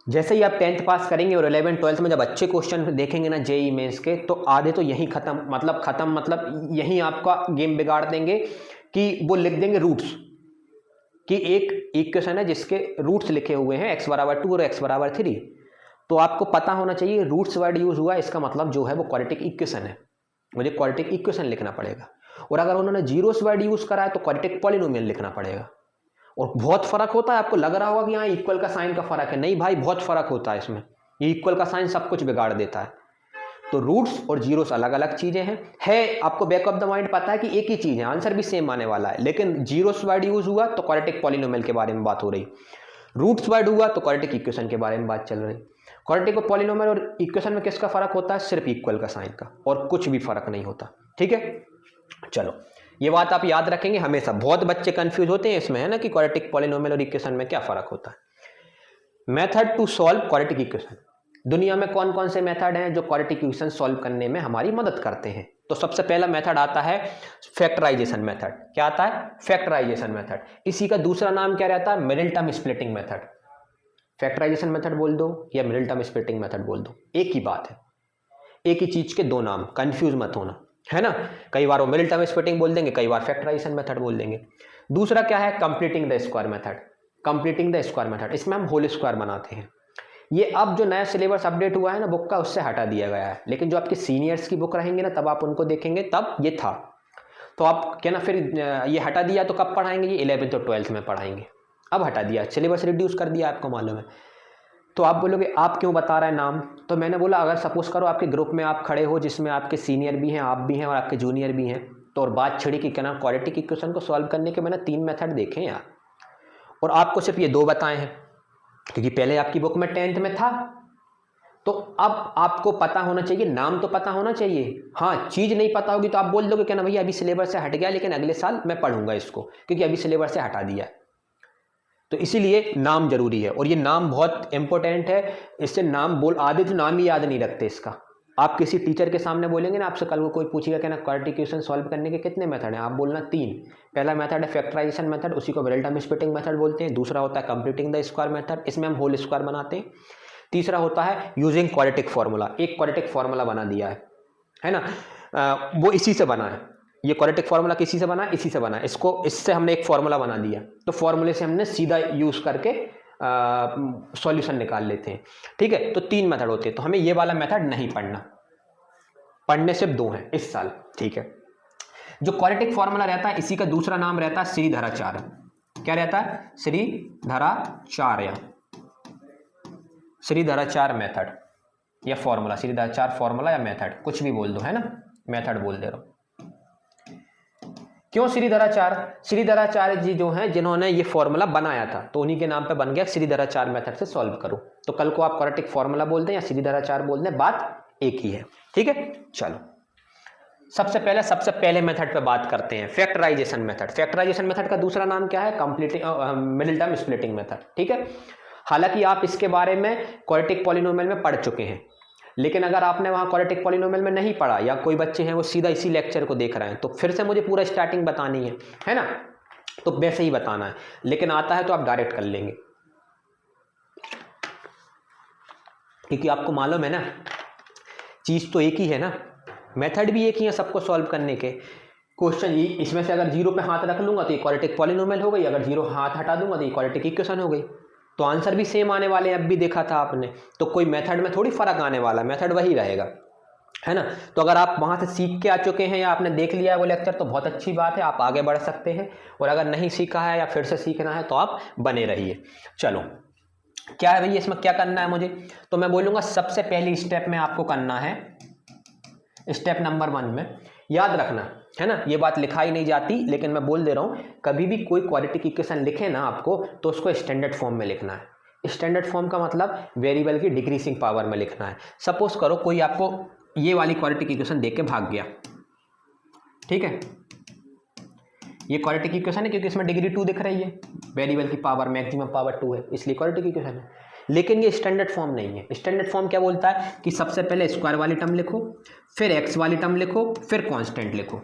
जैसे ही आप 10th पास करेंगे और 11th 12th में जब अच्छे क्वेश्चन देखेंगे ना जेईई मेंस के, तो आधे तो यहीं खत्म, मतलब यहीं आपका गेम बिगाड़ देंगे कि वो लिख देंगे रूट्स, कि एक इक्वेशन है जिसके रूट्स लिखे हुए हैं x = 2 और x = 3, तो आपको पता होना चाहिए रूट्स वर्ड यूज हुआ, इसका मतलब जो है वो क्वाड्रेटिक इक्वेशन है, मुझे क्वाड्रेटिक इक्वेशन लिखना पड़ेगा। और अगर उन्होंने जीरोस वर्ड यूज करा है तो क्वाड्रेटिक पॉलिनोमियल लिखना पड़ेगा। और बहुत फर्क होता है, आपको लग रहा होगा कि यहाँ इक्वल का साइन का फर्क है, नहीं भाई बहुत फर्क होता है इसमें, ये इक्वल का साइन सब कुछ बिगाड़ देता है। तो रूट्स और जीरोस अलग अलग चीजें हैं, आपको बैक ऑफ द माइंड पता है कि एक ही चीज है, आंसर भी सेम आने वाला है, लेकिन जीरोस वर्ड यूज हुआ तो क्वाड्रेटिक पॉलिनोमियल के बारे में बात हो रही, रूट्स वर्ड हुआ तो क्वाड्रेटिक इक्वेशन के बारे में बात चल रही। क्वाड्रेटिक और पॉलिनोमियल और इक्वेशन में किसका फर्क होता है? सिर्फ इक्वल का साइन का, और कुछ भी फर्क नहीं होता। ठीक है, चलो ये बात आप याद रखेंगे हमेशा, बहुत बच्चे कंफ्यूज होते हैं इसमें, है ना, कि क्वाड्रेटिक पॉलिनोमियल और इक्वेशन में क्या फर्क होता है। Method to solve quadratic equation, दुनिया में कौन कौन से मेथड हैं जो क्वाड्रेटिक इक्वेशन सॉल्व करने में हमारी मदद करते हैं? तो सबसे पहला मेथड आता है फैक्टराइजेशन मेथड। क्या आता है? Factorization method. इसी का दूसरा नाम क्या रहता है? Middle term splitting method. Factorization method बोल दो या मिडिल टर्म स्प्लिटिंग मेथड बोल दो, एक ही बात है, एक ही चीज के दो नाम, कंफ्यूज मत होना, है ना। कई बार वो मिडिल टर्म स्प्लिटिंग बोल देंगे, कई बार फैक्टराइजेशन मेथड बोल देंगे। दूसरा क्या है? Completing the square method. Completing the square method, इसमें हम होल स्क्वायर बनाते हैं। ये अब जो नया सिलेबस अपडेट हुआ है ना बुक का, उससे हटा दिया गया है, लेकिन जो आपके सीनियर्स की बुक रहेंगे ना तब आप उनको देखेंगे, तब ये था। तो आप क्या ना, फिर ये हटा दिया तो कब पढ़ाएंगे? ये 11th और 12th में पढ़ाएंगे, अब हटा दिया, सिलेबस रिड्यूस कर दिया, आपको मालूम है। तो आप बोलोगे आप क्यों बता रहे हैं नाम? तो मैंने बोला अगर सपोज करो आपके ग्रुप में आप खड़े हो जिसमें आपके सीनियर भी हैं, आप भी हैं और आपके जूनियर भी हैं, तो और बात छिड़ी कि क्या ना क्वाड्रेटिक इक्वेशन को सॉल्व करने के मैंने 3 मेथड देखे हैं यार, और आपको सिर्फ ये 2 बताए हैं, क्योंकि पहले आपकी बुक में 10th में था। तो अब आपको पता होना चाहिए, नाम तो पता होना चाहिए। हाँ, चीज़ नहीं पता होगी तो आप बोल दोगे क्या ना भैया अभी सिलेबस से हट गया, लेकिन अगले साल मैं पढ़ूंगा इसको, क्योंकि अभी सिलेबस से हटा दिया है। तो इसीलिए नाम जरूरी है, और ये नाम बहुत इंपॉर्टेंट है। इससे नाम बोल, आधे तो नाम ही याद नहीं रखते इसका। आप किसी टीचर के सामने बोलेंगे ना, आपसे कल को कोई पूछेगा कि ना क्वाड्रेटिक इक्वेशन सॉल्व करने के कितने मेथड हैं, आप बोलना 3। पहला मेथड है फैक्टराइजेशन मेथड, उसी को मिडिल टर्म स्प्लिटिंग मेथड बोलते हैं। दूसरा होता है कंप्लीटिंग द स्क्वायर मेथड, इसमें हम होल स्क्वायर बनाते हैं। तीसरा होता है यूजिंग क्वाड्रेटिक फार्मूला, एक क्वाड्रेटिक फार्मूला बना दिया है ना, वो इसी से बना है। ये क्वाड्रेटिक फार्मूला किसी से बना है? इसी से बना है। इसको, इससे हमने एक फार्मूला बना दिया, तो फार्मूले से हमने सीधा यूज करके सॉल्यूशन निकाल लेते हैं। ठीक है, तो 3 मेथड होते हैं, तो हमें ये वाला मेथड नहीं पढ़ना, पढ़ने सिर्फ 2 हैं इस साल। ठीक है, जो क्वाड्रेटिक फार्मूला रहता है इसी का दूसरा नाम रहता है श्रीधराचार्य। क्या रहता है? श्रीधराचार्य, श्रीधराचार्य मेथड या फॉर्मूला, श्रीधराचार्य फॉर्मूला या मेथड, कुछ भी बोल दो, है ना, मेथड बोल दे रहा हूं। क्यों श्रीधराचार्य? श्रीधराचार्य जी जो हैं जिन्होंने ये फॉर्मूला बनाया था, तो उन्हीं के नाम पे बन गया श्रीधराचार्य मेथड से सॉल्व करो। तो कल को आप क्वाड्रेटिक फार्मूला बोल दें या श्रीधराचार्य बोल दें, बात एक ही है। ठीक है, चलो सबसे पहले मेथड पे बात करते हैं, फैक्टराइजेशन मेथड। फैक्टराइजेशन मेथड का दूसरा नाम क्या है? Completing middle term splitting method. ठीक है, हालांकि आप इसके बारे में क्वाड्रेटिक पॉलिनोमियल में पढ़ चुके हैं, लेकिन अगर आपने वहां क्वाड्रेटिक पॉलिनोमियल में नहीं पढ़ा, या कोई बच्चे हैं वो सीधा इसी लेक्चर को देख रहे हैं, तो फिर से मुझे पूरा स्टार्टिंग बतानी है ना, तो वैसे ही बताना है। लेकिन आता है तो आप डायरेक्ट कर लेंगे, क्योंकि आपको मालूम है ना चीज तो एक ही है ना, मेथड भी एक ही है सबको सॉल्व करने के। क्वेश्चन इसमें से अगर 0 पे हाथ रख लूंगा तो ये क्वाड्रेटिक पॉलिनोमियल हो गई, अगर 0 हाथ हटा दूंगा तो ये क्वाड्रेटिक इक्वेशन हो गई, तो आंसर भी सेम आने वाले हैं। अब भी देखा था आपने, तो कोई मेथड में थोड़ी फर्क आने वाला, मेथड वही रहेगा, है ना। तो अगर आप वहां से सीख के आ चुके हैं या आपने देख लिया है वो लेक्चर, तो बहुत अच्छी बात है, आप आगे बढ़ सकते हैं। और अगर नहीं सीखा है या फिर से सीखना है तो आप बने रहिए। चलो क्या है भैया इसमें क्या करना है मुझे? तो मैं बोलूँगा सबसे पहली स्टेप में आपको करना है, स्टेप नंबर 1 में याद रखना, है ना, ये बात लिखाई नहीं जाती लेकिन मैं बोल दे रहा हूँ, कभी भी कोई क्वाड्रेटिक इक्वेशन लिखे ना आपको तो उसको स्टैंडर्ड फॉर्म में लिखना है। स्टैंडर्ड फॉर्म का मतलब वेरिएबल की डिक्रीजिंग पावर में लिखना है। सपोज करो कोई आपको ये वाली क्वाड्रेटिक इक्वेशन देख के भाग गया, ठीक है, ये क्वाड्रेटिक इक्वेशन है क्योंकि इसमें डिग्री 2 दिख रही है, वेरिएबल की पावर मैक्सिमम पावर 2 है, इसलिए क्वाड्रेटिक इक्वेशन है। लेकिन ये स्टैंडर्ड फॉर्म नहीं है। स्टैंडर्ड फॉर्म क्या बोलता है कि सबसे पहले स्क्वायर वाली टर्म लिखो, फिर एक्स वाली टर्म लिखो, फिर कांस्टेंट लिखो,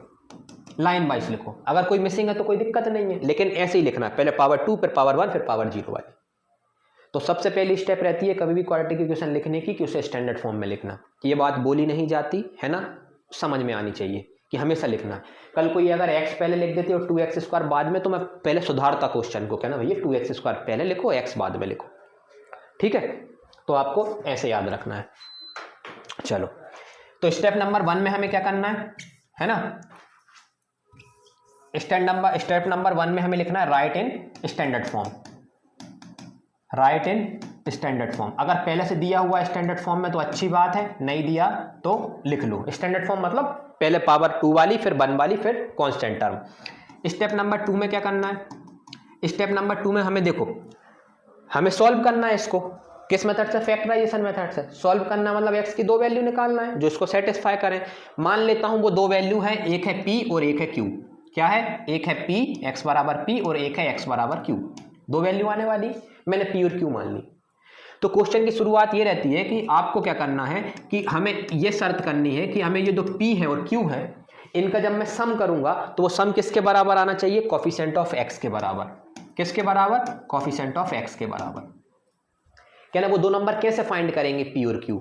लाइन वाइज लिखो। अगर कोई मिसिंग है तो कोई दिक्कत नहीं है, लेकिन ऐसे ही लिखना है, पहले पावर 2 फिर पावर 1 फिर पावर 0 वाली। तो सबसे पहली स्टेप रहती है कभी भी क्वाड्रेटिक इक्वेशन लिखने की कि उसे स्टैंडर्ड फॉर्म में लिखना। ये बात बोली नहीं जाती है ना, समझ में आनी चाहिए कि हमेशा लिखना है। कल कोई अगर x पहले लिख देती है और 2x² बाद में, तो मैं पहले सुधारता क्वेश्चन को, कहना भैया 2x² पहले लिखो, x बाद में लिखो, ठीक है। तो आपको ऐसे याद रखना है। चलो, तो स्टेप नंबर 1 में हमें क्या करना है ना, स्टेप नंबर 1 में हमें लिखना है right in standard form, right in standard form. अगर पहले से दिया हुआ स्टैंडर्ड फॉर्म में तो अच्छी बात है, नहीं दिया तो लिख लो। स्टैंडर्ड फॉर्म मतलब पहले पावर 2 वाली, फिर 1 वाली, फिर कांस्टेंट टर्म। स्टेप नंबर 2 में क्या करना है, स्टेप नंबर 2 में हमें देखो, हमें सॉल्व करना है इसको। किस मेथड से, फैक्टराइजेशन मेथड से सॉल्व करना, मतलब x की 2 वैल्यू निकालना है जो इसको सेटिस्फाई करें। मान लेता हूं वो 2 वैल्यू है, एक है p और एक है q। क्या है, एक है p x बराबर p और एक है x बराबर q। 2 वैल्यू आने वाली, मैंने p और q मान ली। तो क्वेश्चन की शुरुआत ये रहती है कि आपको क्या करना है कि हमें ये शर्त करनी है कि हमें ये जो p है और q है, इनका जब मैं सम करूंगा तो वो सम किसके बराबर आना चाहिए, कोफिशिएंट ऑफ x के बराबर। किसके बराबर, कोफिशिएंट ऑफ x के बराबर। क्या ना, वो 2 नंबर कैसे फाइंड करेंगे p और q,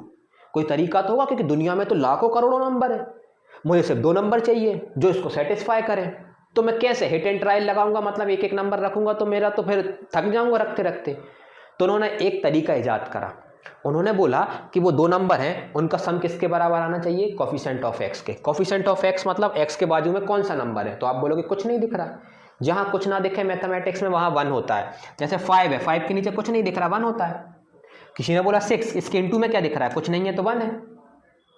कोई तरीका तो होगा, क्योंकि दुनिया में तो लाखों करोड़ों नंबर है, मुझे सिर्फ 2 नंबर चाहिए जो इसको सेटिस्फाई करें। तो मैं कैसे हिट एंड ट्रायल लगाऊंगा, मतलब एक एक नंबर रखूंगा तो मेरा तो फिर थक जाऊंगा रखते रखते। तो उन्होंने एक तरीका ईजाद करा, उन्होंने बोला कि वो 2 नंबर हैं, उनका सम किसके बराबर आना चाहिए, कोफिशिएंट ऑफ x के। कोफिशिएंट ऑफ x मतलब x के बाजू में कौन सा नंबर है, तो आप बोलोगे कुछ नहीं दिख रहा। जहां कुछ ना दिखे मैथमेटिक्स में वहां 1 होता है। जैसे 5 है, 5 के नीचे कुछ नहीं दिख रहा, 1 होता है। किसी ने बोला 6, इसके इनटू में क्या दिख रहा है, कुछ नहीं है, तो 1 है,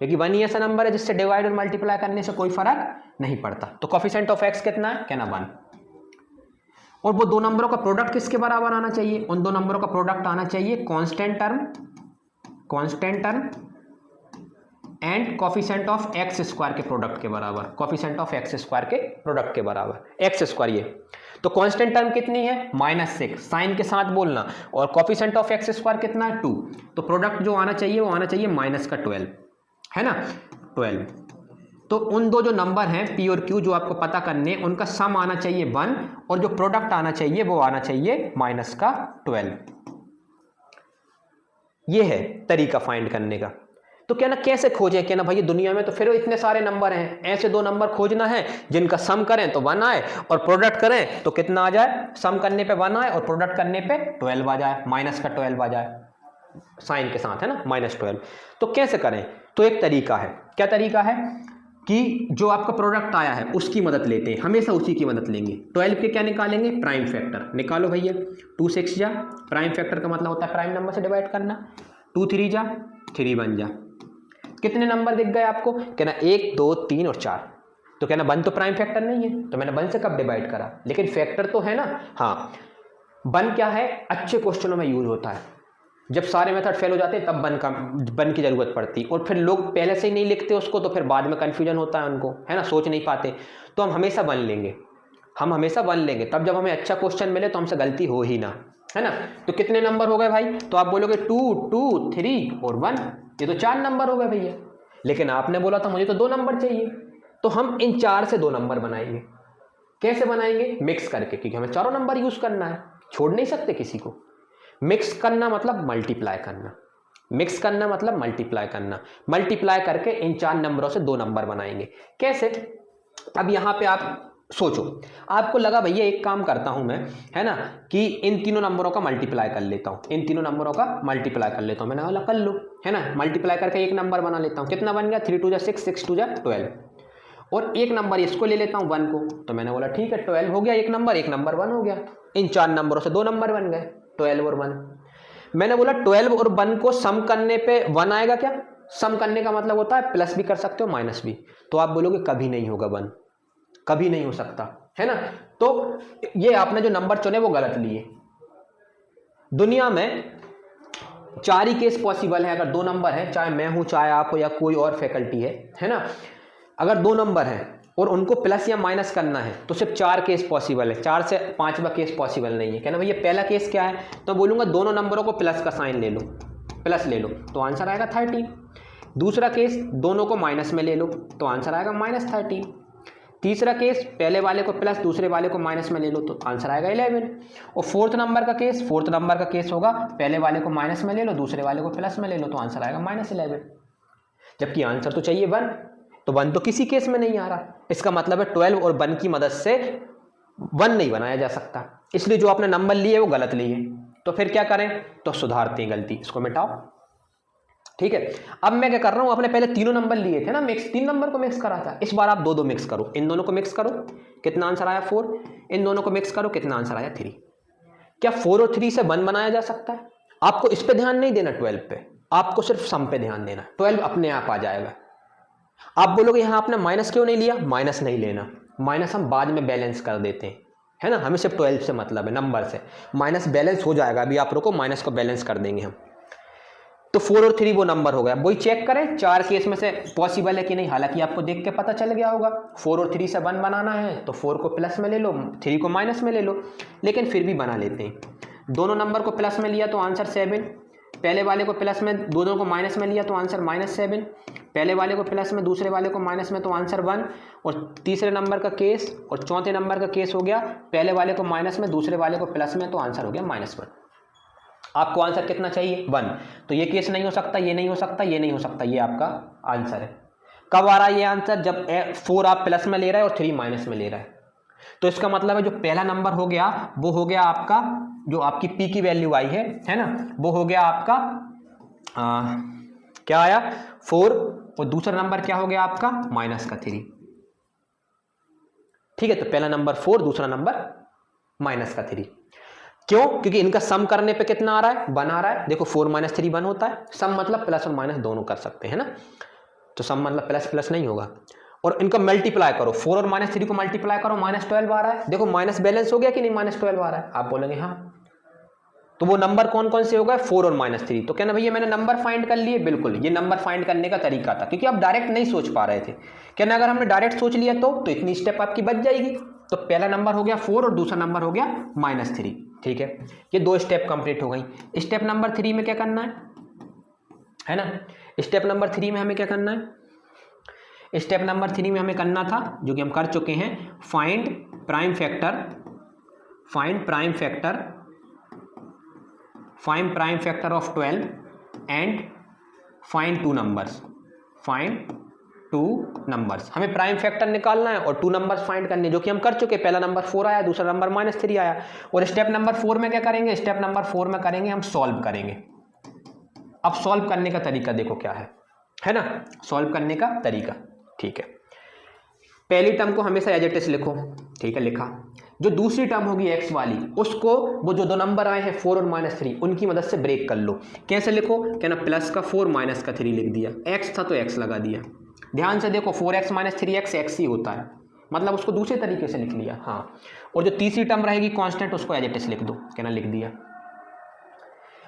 क्योंकि 1 ही ऐसा नंबर है जिससे डिवाइड और मल्टीप्लाई करने से कोई फर्क नहीं पड़ता। तो कोफिशिएंट ऑफ x कितना है, कहना 1। और वो 2 नंबरों का प्रोडक्ट किसके बराबर आना चाहिए, उन 2 नंबरों का प्रोडक्ट आना चाहिए constant term and coefficient of x square के प्रोडक्ट के बराबर। कोफिशिएंट ऑफ x स्क्वायर के प्रोडक्ट के बराबर, x स्क्वायर ये। तो कांस्टेंट टर्म कितनी है, -6, साइन के साथ बोलना, और कोफिशिएंट ऑफ x स्क्वायर कितना है, 2। तो प्रोडक्ट जो आना चाहिए वो आना चाहिए -12, है ना, 12। तो उन 2 जो नंबर हैं p और q जो आपको पता करने, उनका सम आना चाहिए 1, और जो प्रोडक्ट आना चाहिए वो आना चाहिए -12। ये है तरीका फाइंड करने का। तो क्या ना, कैसे खोजें, क्या ना भैया दुनिया में तो फिर इतने सारे नंबर हैं, ऐसे 2 नंबर खोजना है जिनका सम करें तो 1 आए, और प्रोडक्ट करें तो कितना आ जाए, सम करने पे 1 आए और प्रोडक्ट करने पे 12 आ जाए, -12 आ जाए, साइन के साथ, है ना, -12। तो कैसे करें, तो एक तरीका है। क्या तरीका है कि जो आपका प्रोडक्ट आया है उसकी मदद लेते हैं, हमेशा उसी की मदद लेंगे। 12 के क्या निकालेंगे, प्राइम फैक्टर निकालो भैया। 2 6 जा, प्राइम फैक्टर का मतलब होता है प्राइम नंबर से डिवाइड करना। 2 3 जा, 3 1 जा। कितने नंबर दिख गए आपको, कहना 1 2 3 और 4। तो कहना 1 तो प्राइम फैक्टर नहीं है, तो मैंने 1 से कब डिवाइड करा, लेकिन फैक्टर तो है ना। हाँ, 1 क्या है, अच्छे क्वेश्चनों में यूज होता है, जब सारे मेथड फेल हो जाते हैं तब 1 की जरूरत पड़ती, और फिर लोग पहले से ही नहीं लिखते उसको, तो फिर बाद में कंफ्यूजन होता है उनको, है ना, सोच नहीं पाते। तो हम हमेशा 1 लेंगे, हम हमेशा 1 लेंगे, तब जब हमें अच्छा क्वेश्चन मिले तो हमसे गलती हो ही ना, है ना। तो कितने नंबर हो गए भाई, तो आप बोलोगे 2 2 3 और 1, ये तो 4 नंबर हो गए भैया। लेकिन आपने बोला था मुझे तो 2 नंबर चाहिए, तो हम इन 4 से 2 नंबर बनाएंगे। कैसे बनाएंगे, मिक्स करके, क्योंकि हमें चारों नंबर यूज करना है, छोड़ नहीं सकते किसी को। मिक्स करना मतलब मल्टीप्लाई करना, मिक्स करना मतलब मल्टीप्लाई करना, मल्टीप्लाई करके इन 4 नंबरों से 2 नंबर बनाएंगे। कैसे, अब यहां पे आप सोचो, आपको लगा भैया एक काम करता हूं मैं, है ना, कि इन तीनों नंबरों का मल्टीप्लाई कर लेता हूं, इन तीनों नंबरों का मल्टीप्लाई कर लेता हूं। मैंने बोला कर लो, है ना, मल्टीप्लाई करके एक नंबर बना लेता हूं। कितना बन गया, 3 2 6 6 2 12, और एक नंबर इसको ले लेता हूं 1 को। तो मैंने बोला ठीक है, 12 हो गया एक नंबर 1 हो गया। इन 4 नंबरों से 2 नंबर बन गए, 12 और 1। मैंने बोला 12 और 1 को सम करने पे 1 आएगा क्या, सम करने का मतलब होता है प्लस भी कर सकते हो माइनस भी। तो आप बोलोगे कभी नहीं होगा 1, कभी नहीं हो सकता, है ना। तो ये आपने जो नंबर चुने वो गलत लिए। दुनिया में 4 ही केस पॉसिबल है, अगर 2 नंबर है, चाहे मैं हूं, चाहे आप हो, या कोई और फैकल्टी है ना। अगर 2 नंबर है और उनको प्लस या माइनस करना है तो सिर्फ 4 केस पॉसिबल है, 4 से 5वां केस पॉसिबल नहीं है। कहना भैया पहला केस क्या है, तो बोलूंगा दोनों नंबरों को प्लस का साइन ले लो, प्लस ले लो, तो आंसर आएगा 13। दूसरा केस, दोनों को माइनस में ले लो, तो आंसर आएगा -13। तीसरा केस, पहले वाले को प्लस दूसरे वाले को माइनस में ले लो, तो आंसर आएगा 11। और फोर्थ नंबर का केस होगा, पहले वाले को माइनस में ले लो, दूसरे वाले को प्लस में ले लो, तो आंसर आएगा -11। जबकि आंसर तो चाहिए 1। तो 1 तो किसी केस में नहीं आ रहा, इसका मतलब है 12 और 1 की मदद से 1 नहीं बनाया जा सकता, इसलिए जो आपने नंबर लिए वो गलत लिए। तो फिर क्या करें, तो सुधारते हैं गलती, इसको मिटाओ। ठीक है, अब मैं क्या कर रहा हूं, आपने पहले तीनों नंबर लिए थे ना मिक्स, 3 नंबर को मिक्स करा था, इस बार आप 2 2 मिक्स करो, इन दोनों को मिक्स करो, कितना आंसर आया 4, इन दोनों को मिक्स करो, कितना आंसर आया 3। क्या 4 और 3 से 1 बनाया जा सकता है? आपको इस पे ध्यान नहीं देना 12 पे, आपको सिर्फ सम पे ध्यान देना, 12 अपने आप आ जाएगा। आप बोलोगे यहां आपने माइनस क्यों नहीं लिया, माइनस नहीं लेना, माइनस हम बाद में बैलेंस कर देते हैं, है ना, हमें सिर्फ 12 से मतलब है, नंबर से माइनस बैलेंस हो जाएगा, अभी आप रुको, माइनस को बैलेंस कर देंगे हम। तो 4 और 3 वो नंबर हो गया, वही चेक करें 4 केस में से पॉसिबल है कि नहीं, हालांकि आपको देख के पता चल गया होगा, 4 और 3 से 1 बनाना है तो 4 को प्लस में ले लो, 3 को माइनस में ले लो, लेकिन फिर भी बना लेते हैं। दोनों नंबर को प्लस में लिया तो आंसर 7, पहले वाले को प्लस में, दोनों को माइनस में लिया तो आंसर -7, पहले वाले को प्लस में, दूसरे वाले को माइनस में तो आंसर 1, और तीसरे नंबर का केस और चौथे नंबर का केस हो गया, पहले वाले को माइनस में, दूसरे वाले को प्लस में, तो आंसर हो गया -1। आपको आंसर कितना चाहिए, 1, तो ये केस नहीं हो सकता, ये नहीं हो सकता, ये नहीं हो सकता, ये आपका आंसर है। कब आ रहा है ये आंसर, जब 4 आप प्लस में ले रहे हैं और 3 माइनस में ले रहा है, तो इसका मतलब है जो पहला नंबर हो गया वो हो गया आपका, जो आपकी पी की वैल्यू आई है ना, वो हो गया आपका क्या आया 4, और दूसरा नंबर क्या हो गया आपका -3। ठीक है, तो पहला नंबर 4, दूसरा नंबर -3। क्यों, क्योंकि इनका सम करने पे कितना आ रहा है, 1 आ रहा है। देखो 4 - 3 1 होता है, सम मतलब प्लस और माइनस दोनों कर सकते हैं ना, तो सम मतलब प्लस प्लस नहीं होगा, और इनका मल्टीप्लाई करो, 4 और -3 को मल्टीप्लाई करो, -12 आ रहा है। देखो माइनस बैलेंस हो गया कि नहीं, -12 आ रहा है, आप बोलेंगे हाँ, तो वो नंबर कौन कौन से हो गए, 4 और -3। तो कहना भैया मैंने नंबर फाइंड कर लिए, बिल्कुल ये नंबर फाइंड करने का तरीका था, क्योंकि आप डायरेक्ट नहीं सोच पा रहे थे। कहना अगर हमने डायरेक्ट सोच लिया तो इतनी स्टेप आपकी बच जाएगी। तो पहला नंबर हो गया 4 और दूसरा नंबर हो गया -3। ठीक है, ये 2 स्टेप कंप्लीट हो गई। स्टेप नंबर 3 में क्या करना है ना, स्टेप नंबर 3 में हमें क्या करना है, स्टेप नंबर 3 में हमें करना था जो कि हम कर चुके हैं, find prime factor of 12 and find 2 numbers. हमें प्राइम फैक्टर निकालना है और 2 नंबर्स फाइंड करने, जो कि हम कर चुके। पहला नंबर 4 आया, दूसरा नंबर -3 आया। और स्टेप नंबर 4 में क्या करेंगे, स्टेप नंबर 4 में करेंगे हम सॉल्व करेंगे। अब सॉल्व करने का तरीका देखो क्या है ना, सॉल्व करने का तरीका। ठीक है, पहली टर्म को हमेशा एज इट इज लिखो। ठीक है, लिखा। जो दूसरी टर्म होगी एक्स वाली, उसको वो जो 2 नंबर आए हैं 4 और -3, उनकी मदद से ब्रेक कर लो। कैसे लिखो, कहना प्लस का 4 माइनस का 3 लिख दिया, एक्स था तो एक्स लगा दिया। ध्यान से देखो 4x - 3x एक्स ही होता है, मतलब उसको दूसरे तरीके से लिख लिया। हाँ, और जो तीसरी टर्म रहेगी कांस्टेंट, उसको एज इट इज लिख दो, कहना लिख दिया।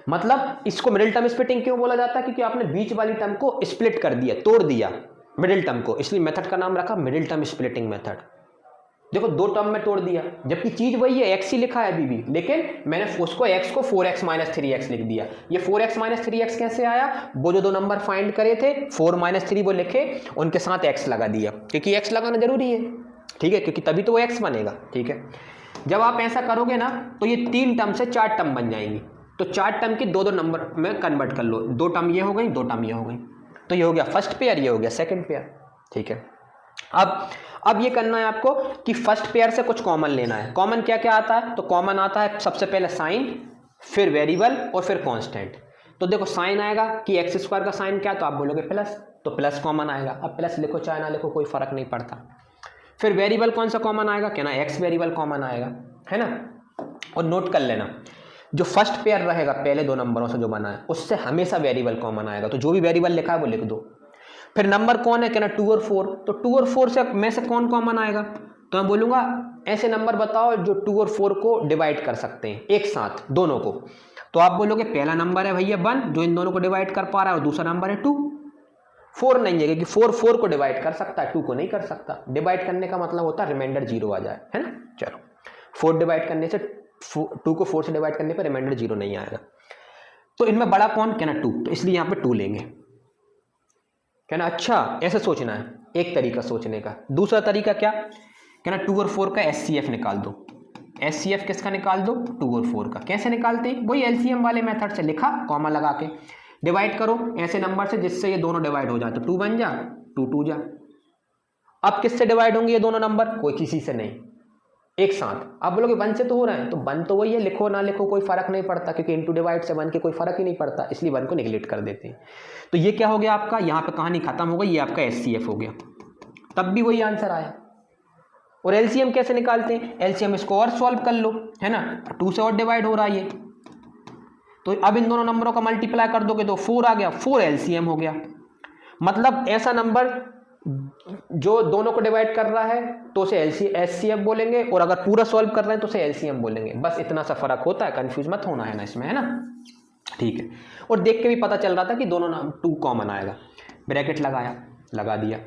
मतलब इसको मिडिल टर्म स्प्लिटिंग क्यों बोला जाता है, क्योंकि आपने बीच वाली टर्म को स्प्लिट कर दिया, तोड़ दिया मिडिल टर्म को, इसलिए मेथड का नाम रखा मिडिल टर्म स्प्लिटिंग मेथड। देखो 2 टर्म में तोड़ दिया, जबकि चीज वही है, एक्स ही लिखा है अभी भी, लेकिन मैंने उसको एक्स को 4x - 3x लिख दिया। ये 4x - 3x कैसे आया, वो जो 2 नंबर फाइंड करे थे 4 - 3 वो लिखे, उनके साथ x लगा दिया, क्योंकि x लगाना जरूरी है। ठीक है, क्योंकि तभी तो वो x बनेगा। ठीक है, जब आप ऐसा करोगे ना तो ये 3 टर्म से 4 टर्म बन जाएंगी। तो 4 टर्म की 2 नंबर में कन्वर्ट कर लो, 2 टर्म ये हो गई, 2 टर्म ये हो गई, तो ये हो गया फर्स्ट पेयर, ये हो गया सेकंड पेयर। ठीक है, अब ये करना है आपको कि फर्स्ट पेयर से कुछ कॉमन लेना है। कॉमन क्या क्या आता है, तो कॉमन आता है सबसे पहले साइन, फिर वेरिएबल और फिर कांस्टेंट। तो देखो साइन आएगा कि x² का साइन क्या, तो आप बोलोगे प्लस, तो प्लस कॉमन आएगा। अब प्लस लिखो चाहे ना लिखो कोई फर्क नहीं पड़ता। फिर वेरिएबल कौन सा कॉमन आएगा, कहना x वेरिएबल कॉमन आएगा, है ना। और नोट कर लेना जो फर्स्ट पेयर रहेगा पहले 2 नंबरों से जो बना है, उससे हमेशा वेरिएबल कॉमन आएगा, तो जो भी वेरिएबल लिखा है वो लिख दो। फिर नंबर कौन है, कहना 2 और 4, तो 2 और 4 से में से कौन कॉमन आएगा, तो मैं बोलूँगा ऐसे नंबर बताओ जो 2 और 4 को डिवाइड कर सकते हैं एक साथ दोनों को। तो आप बोलोगे पहला नंबर है भैया 1 जो इन दोनों को डिवाइड कर पा रहा है, और दूसरा नंबर है 2। 4 नहीं है क्योंकि 4 को डिवाइड कर सकता है, 2 को नहीं कर सकता। डिवाइड करने का मतलब होता है रिमाइंडर 0 आ जाए, है ना। चलो 4 डिवाइड करने से 2 को 4 से डिवाइड करने पर रिमाइंडर 0 नहीं आएगा। तो इनमें बड़ा कौन, कहना 2, तो इसलिए यहाँ पे 2 लेंगे। कहना अच्छा ऐसे सोचना है, एक तरीका सोचने का। दूसरा तरीका क्या, कहना 2 और 4 का SCF निकाल दो। SCF किसका निकाल दो, 2 और 4 का। कैसे निकालते हैं, वही LCM वाले मेथड से, लिखा कॉमा लगा के डिवाइड करो ऐसे नंबर से जिससे ये दोनों डिवाइड हो जाए, तो 2 बन जा, 2 2 जा, अब किससे डिवाइड होंगे ये दोनों नंबर? कोई किसी से नहीं, एक साथ। आप बोलोगे 1 से तो हो रहे हैं, तो 1 तो वही है, लिखो ना लिखो कोई फर्क नहीं पड़ता, क्योंकि इंटू डिवाइड से 1 के कोई फर्क ही नहीं पड़ता, इसलिए 1 को निगलेक्ट कर देते हैं। तो ये क्या हो गया आपका, यहाँ पे कहानी खत्म हो गई, ये आपका HCF हो गया। तब भी वही आंसर आया। और LCM कैसे निकालते हैं? LCM इसको और सॉल्व कर लो, है ना, 2 से और डिवाइड हो रहा है ये, तो अब इन दोनों नंबरों का मल्टीप्लाई कर दोगे तो 4 आ गया, 4 LCM हो गया। मतलब ऐसा नंबर जो दोनों को डिवाइड कर रहा है तो उसे HCF बोलेंगे, और अगर पूरा सॉल्व कर रहे हैं तो उसे LCM बोलेंगे। बस इतना सा फर्क होता है, कंफ्यूज मत होना है ना इसमें, है ना, ठीक है। और देख के भी पता चल रहा था कि दोनों नाम 2 कॉमन आएगा। ब्रैकेट लगाया, लगा दिया,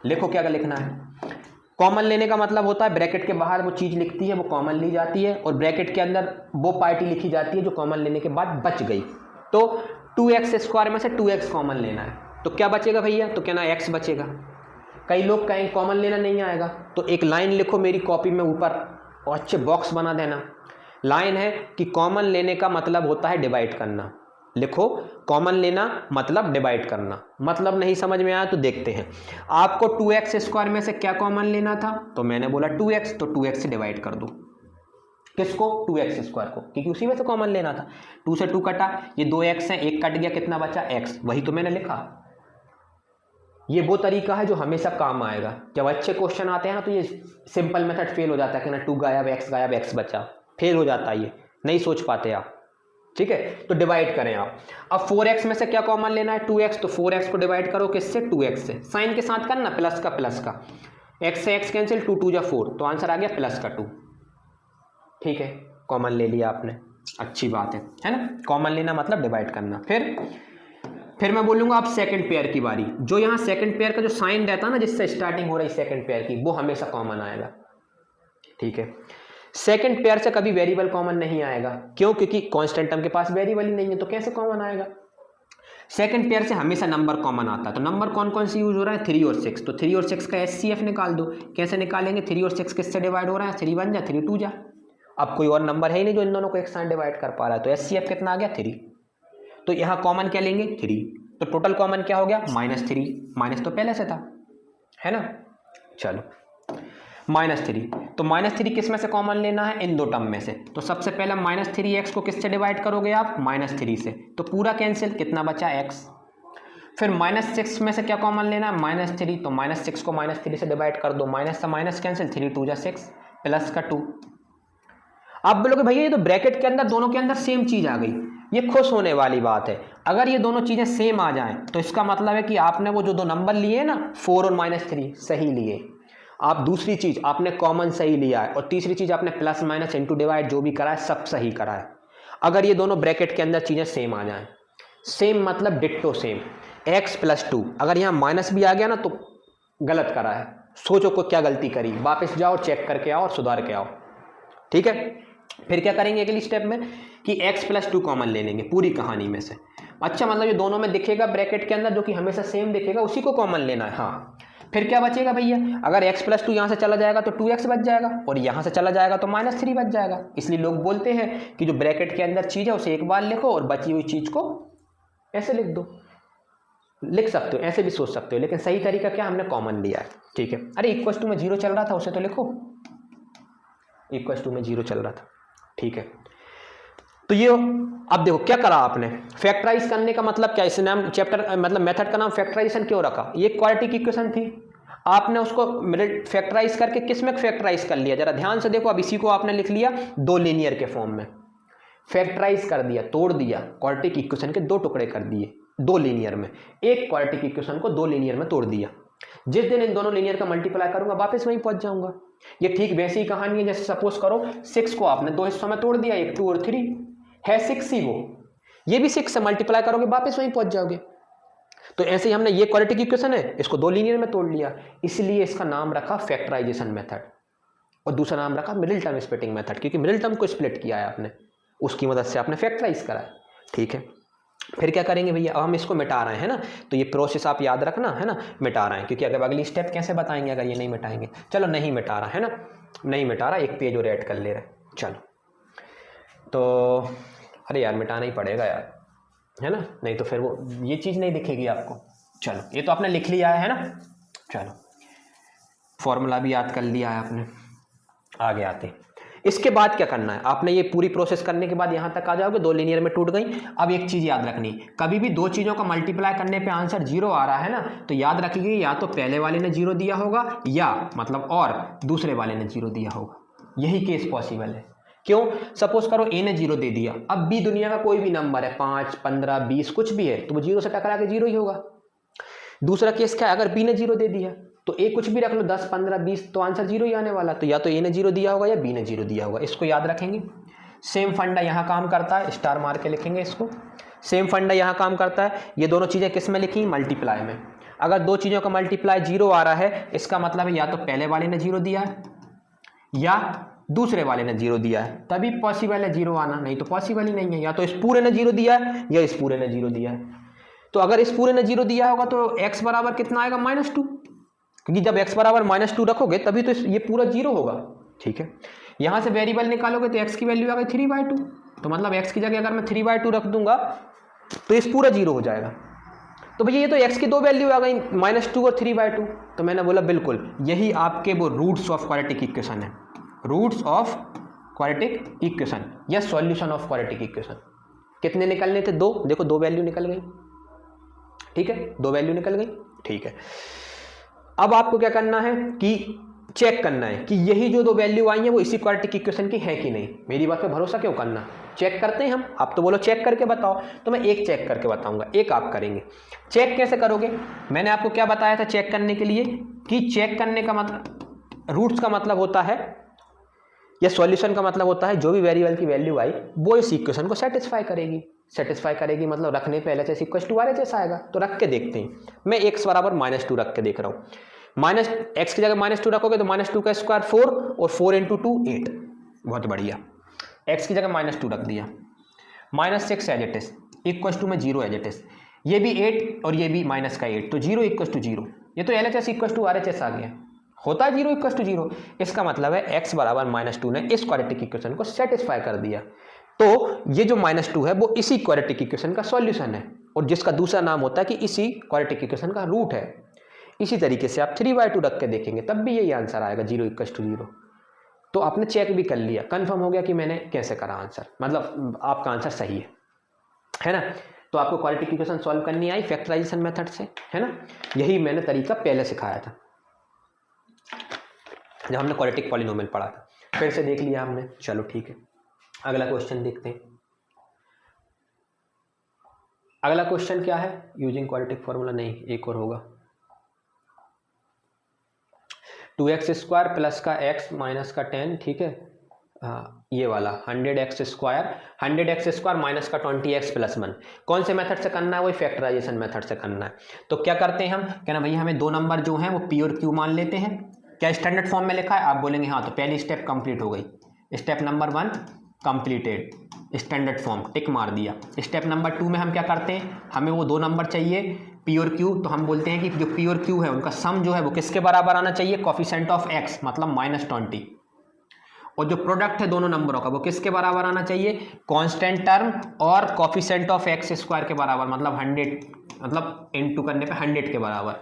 लिखो क्या लिखना है। कॉमन लेने का मतलब होता है ब्रैकेट के बाहर वो चीज़ लिखती है वो कॉमन ली जाती है, और ब्रैकेट के अंदर वो पार्टी लिखी जाती है जो कॉमन लेने के बाद बच गई। तो 2x² में से 2x कॉमन लेना है, तो क्या बचेगा भैया? तो क्या ना x बचेगा। कई लोग कहेंगे कॉमन लेना नहीं आएगा, तो एक लाइन लिखो मेरी कॉपी में ऊपर और अच्छे बॉक्स बना देना। लाइन है कि कॉमन लेने का मतलब होता है डिवाइड करना। लिखो कॉमन लेना मतलब डिवाइड करना। मतलब नहीं समझ में आया तो देखते हैं। आपको 2x² में से क्या कॉमन लेना था? तो मैंने बोला 2x, तो 2x से डिवाइड कर दो। किसको? 2x² को, क्योंकि उसी में से कॉमन लेना था। 2 से 2 कटा, ये 2x है, एक कट गया, कितना बचा? x। वही तो मैंने लिखा। ये वो तरीका है जो हमेशा काम आएगा। जब अच्छे क्वेश्चन आते हैं ना तो ये सिंपल मेथड फेल हो जाता है कि ना 2 गायब, x बचा, फेल हो जाता है, ये नहीं सोच पाते आप, ठीक है। तो डिवाइड करें आप। अब 4x में से क्या कॉमन लेना है? 2x, तो 4x को डिवाइड करो किससे? 2x से। साइन के साथ करना, प्लस का प्लस का, x से x कैंसिल, 2 2 जा 4, तो आंसर आ गया प्लस का 2, ठीक है। कॉमन ले लिया आपने, अच्छी बात है ना। कॉमन लेना मतलब डिवाइड करना। फिर मैं बोलूंगा अब सेकंड पेयर की बारी। जो यहाँ सेकंड पेयर का जो साइन रहता है ना, जिससे स्टार्टिंग हो रही सेकंड पेयर की, वो हमेशा कॉमन आएगा, ठीक है। सेकंड पेयर से कभी वेरिएबल कॉमन नहीं आएगा। क्यों? क्योंकि कांस्टेंट टर्म के पास वेरिएबल ही नहीं है, तो कैसे कॉमन आएगा? सेकंड पेयर से हमेशा नंबर कॉमन आता है। तो नंबर कौन कौन से यूज हो रहा है? 3 और 6। तो 3 और 6 का HCF निकाल दो। कैसे निकालेंगे? 3 और 6 किससे डिवाइड हो रहा है? 3 1 जा, 3 2 जा। अब कोई और नंबर है ही नहीं जो इन दोनों को एक साथ डिवाइड कर पा रहा है, तो HCF कितना आ गया? 3। तो यहाँ कॉमन क्या लेंगे? 3। तो टोटल कॉमन क्या हो गया? -3। माइनस तो पहले से था, है ना। चलो -3, तो -3 किस में से कॉमन लेना है? इन दो टर्म में से। तो सबसे पहले -3x को किससे डिवाइड करोगे आप? -3 से, तो पूरा कैंसिल, कितना बचा? x। फिर -6 में से क्या कॉमन लेना है? -3, तो -6 को -3 से डिवाइड कर दो, माइनस से माइनस कैंसिल, 3 2 जा 6, प्लस का 2। आप बोलोगे भैया ये तो ब्रैकेट के अंदर दोनों के अंदर सेम चीज आ गई। ये खुश होने वाली बात है। अगर ये दोनों चीजें सेम आ जाएं तो इसका मतलब है कि आपने वो जो दो नंबर लिए ना, 4 और -3, सही लिए। आप दूसरी चीज आपने कॉमन सही लिया है, और तीसरी चीज आपने प्लस माइनस इंटू डिवाइड जो भी करा है सब सही करा है। अगर ये दोनों ब्रैकेट के अंदर चीजें सेम आ जाएं, सेम मतलब डिट्टो सेम, x + 2, अगर यहाँ माइनस भी आ गया ना तो गलत करा है। सोचो को क्या गलती करी, वापस जाओ, चेक करके आओ और सुधार के आओ, ठीक है। फिर क्या करेंगे अगली स्टेप में कि x + 2 कॉमन ले लेंगे पूरी कहानी में से। अच्छा, मतलब ये दोनों में दिखेगा ब्रैकेट के अंदर जो कि हमेशा सेम दिखेगा, उसी को कॉमन लेना है। हाँ, फिर क्या बचेगा भैया? अगर x + 2 यहाँ से चला जाएगा तो 2x बच जाएगा, और यहाँ से चला जाएगा तो -3 बच जाएगा। इसलिए लोग बोलते हैं कि जो ब्रैकेट के अंदर चीज़ है उसे एक बार लिखो और बची हुई चीज़ को ऐसे लिख दो। लिख सकते हो, ऐसे भी सोच सकते हो, लेकिन सही तरीका क्या? हमने कॉमन लिया है, ठीक है। अरे = में 0 चल रहा था, उसे तो लिखो, = में 0 चल रहा था, ठीक है। तो ये अब देखो क्या करा आपने, फैक्टराइज करने का मतलब क्या? इस नाम चैप्टर मतलब मेथड का नाम फैक्टराइजेशन क्यों रखा? ये क्वाड्रेटिक इक्वेशन थी, आपने उसको फैक्टराइज करके किस में फैक्टराइज कर लिया? जरा ध्यान से देखो। अब इसी को आपने लिख लिया 2 लीनियर के फॉर्म में, फैक्टराइज कर दिया, तोड़ दिया, क्वाड्रेटिक इक्वेशन के 2 टुकड़े कर दिए 2 लीनियर में। एक क्वाड्रेटिक इक्वेशन को 2 लीनियर में तोड़ दिया। जिस दिन इन दोनों लीनियर का मल्टीप्लाई करूंगा वापस वहीं पहुंच जाऊंगा। ये ठीक वैसी ही कहानी है जैसे सपोज करो 6 को आपने 2 हिस्सों में तोड़ दिया, एक 2 और 3 है 6 ही, वो ये भी 6 से मल्टीप्लाई करोगे वापस वहीं पहुंच जाओगे। तो ऐसे ही हमने ये क्वाड्रेटिक इक्वेशन है, इसको 2 लीनियर में तोड़ लिया, इसलिए इसका नाम रखा फैक्टराइजेशन मेथड, और दूसरा नाम रखा मिडिल टर्म स्प्लिटिंग मेथड, क्योंकि मिडिल टर्म को स्प्लिट किया है आपने, उसकी मदद से आपने फैक्टराइज करा है, ठीक है। फिर क्या करेंगे भैया? अब हम इसको मिटा रहे हैं ना, तो ये प्रोसेस आप याद रखना, है ना, मिटा रहे हैं, क्योंकि अगर अगली स्टेप कैसे बताएंगे अगर ये नहीं मिटाएंगे। चलो नहीं मिटा रहा, है ना, नहीं मिटा रहा, एक पेज और ऐड कर ले रहे, चलो। तो अरे यार मिटाना ही पड़ेगा यार, है ना, नहीं तो फिर वो ये चीज़ नहीं दिखेगी आपको। चलो ये तो आपने लिख लिया है ना, चलो फॉर्मूला भी याद कर लिया है आपने। आगे आते इसके बाद क्या करना है, आपने ये पूरी प्रोसेस करने के बाद यहाँ तक आ जाओगे, दो लीनियर में टूट गई। अब एक चीज़ याद रखनी, कभी भी दो चीज़ों का मल्टीप्लाई करने पे आंसर जीरो आ रहा है ना, तो याद रखिए या तो पहले वाले ने जीरो दिया होगा या मतलब और दूसरे वाले ने जीरो दिया होगा, यही केस पॉसिबल है। क्यों? सपोज करो ए ने जीरो दे दिया, अब बी दुनिया का कोई भी नंबर है 5, 15, 20 कुछ भी है, तो वो जीरो से टकरा के जीरो ही होगा। दूसरा केस क्या है, अगर बी ने जीरो दे दिया तो ए कुछ भी रख लो 10, 15, 20, तो आंसर जीरो ही आने वाला, तो या तो ए ने जीरो दिया होगा या बी ने जीरो दिया होगा। इसको याद रखेंगे। सेम फंडा यहाँ काम करता है, स्टार मार के लिखेंगे इसको। सेम फंडा यहाँ काम करता है। ये दोनों चीज़ें किस में लिखी? मल्टीप्लाई में। अगर दो चीज़ों का मल्टीप्लाई जीरो आ रहा है, इसका मतलब है या तो पहले वाले ने जीरो दिया है या दूसरे वाले ने जीरो दिया है, तभी पॉसिबल है जीरो आना, नहीं तो पॉसिबल ही नहीं है। या तो इस पूरे ने जीरो दिया है या इस पूरे ने जीरो दिया है। तो अगर इस पूरे ने जीरो दिया होगा तो x बराबर कितना आएगा? -2, क्योंकि जब x बराबर -2 रखोगे तभी तो ये पूरा जीरो होगा। ठीक है, यहाँ से वेरिएबल निकालोगे तो x की वैल्यू आ गई 3/2, तो मतलब x की जगह अगर मैं 3/2 रख दूंगा तो इस पूरा जीरो हो जाएगा। तो भैया ये तो x की दो वैल्यू आ गई, -2 और 3/2। तो मैंने बोला बिल्कुल यही आपके वो रूट्स ऑफ क्वाड्रेटिक इक्वेशन है, रूट्स ऑफ क्वाड्रेटिक इक्वेशन या सॉल्यूशन ऑफ क्वाड्रेटिक इक्वेशन। कितने निकलने थे? दो। देखो दो वैल्यू निकल गई। ठीक है, दो वैल्यू निकल गई। ठीक है, अब आपको क्या करना है कि चेक करना है कि यही जो दो वैल्यू आई है वो इसी क्वाड्रेटिक इक्वेशन की है कि नहीं। मेरी बात पे भरोसा क्यों करना, चेक करते हैं हम। आप तो बोलो चेक करके बताओ, तो मैं एक चेक करके बताऊंगा, एक आप करेंगे। चेक कैसे करोगे? मैंने आपको क्या बताया था चेक करने के लिए कि चेक करने का मतलब, रूट्स का मतलब होता है या सॉल्यूशन का मतलब होता है जो भी वेरिएबल की वैल्यू आई वो इस इक्वेशन को सेटिस्फाई करेगी। सेटिस्फाई करेगी मतलब रखने पे LHS = RHS आएगा। तो रख के देखते हैं। मैं x बराबर -2 रख के देख रहा हूँ। x की जगह -2 रखोगे तो -2 का स्क्वायर 4 और 4 × 2 8। बहुत बढ़िया। x की जगह -2 रख दिया। -6 as it is, equal to में 0 एज इट इज, ये भी 8 और ये भी -8, तो 0 = 0। ये तो LHS = RHS आ गया, होता है 0 = 0। इसका मतलब है x बराबर -2 ने इस क्वाड्रेटिक इक्वेशन को सेटिस्फाई कर दिया। तो ये जो -2 है वो इसी क्वाड्रेटिक इक्वेशन का सॉल्यूशन है, और जिसका दूसरा नाम होता है कि इसी क्वाड्रेटिक इक्वेशन का रूट है। इसी तरीके से आप 3/2 रख के देखेंगे तब भी यही आंसर आएगा, 0 = 0। तो आपने चेक भी कर लिया, कंफर्म हो गया कि मैंने कैसे करा आंसर, मतलब आपका आंसर सही है ना। तो आपको क्वाड्रेटिक इक्वेशन सॉल्व करनी आई फैक्टराइजेशन मेथड से, है ना। यही मैंने तरीका पहले सिखाया था जब हमने क्वाड्रेटिक पॉलिनोमियल पढ़ा था, फिर से देख लिया हमने। चलो ठीक है, अगला क्वेश्चन देखते हैं। अगला क्वेश्चन क्या है? यूजिंग क्वाड्रेटिक फॉर्मूला नहीं, एक और होगा। 2x² प्लस का x माइनस का 10, ठीक है। ये वाला 100x² माइनस का 20x + 1। कौन से मेथड से करना है? वही फैक्टराइजेशन मेथड से करना है। तो क्या करते हैं हम, कहना भैया हमें दो नंबर जो हैं वो p और q मान लेते हैं। क्या स्टैंडर्ड फॉर्म में लिखा है? आप बोलेंगे हाँ, तो पहली स्टेप कंप्लीट हो गई। Step number 1 completed, standard form tick मार दिया। स्टेप नंबर 2 में हम क्या करते हैं, हमें वो दो नंबर चाहिए p और q, तो हम बोलते हैं कि जो p और q है उनका सम जो है वो किसके बराबर आना चाहिए? कोफिशिएंट ऑफ x मतलब -20, और जो प्रोडक्ट है दोनों नंबरों का वो किसके बराबर आना चाहिए? कांस्टेंट टर्म और कोफिशिएंट ऑफ x² के बराबर, मतलब 100, मतलब इनटू करने पे 100 के बराबर।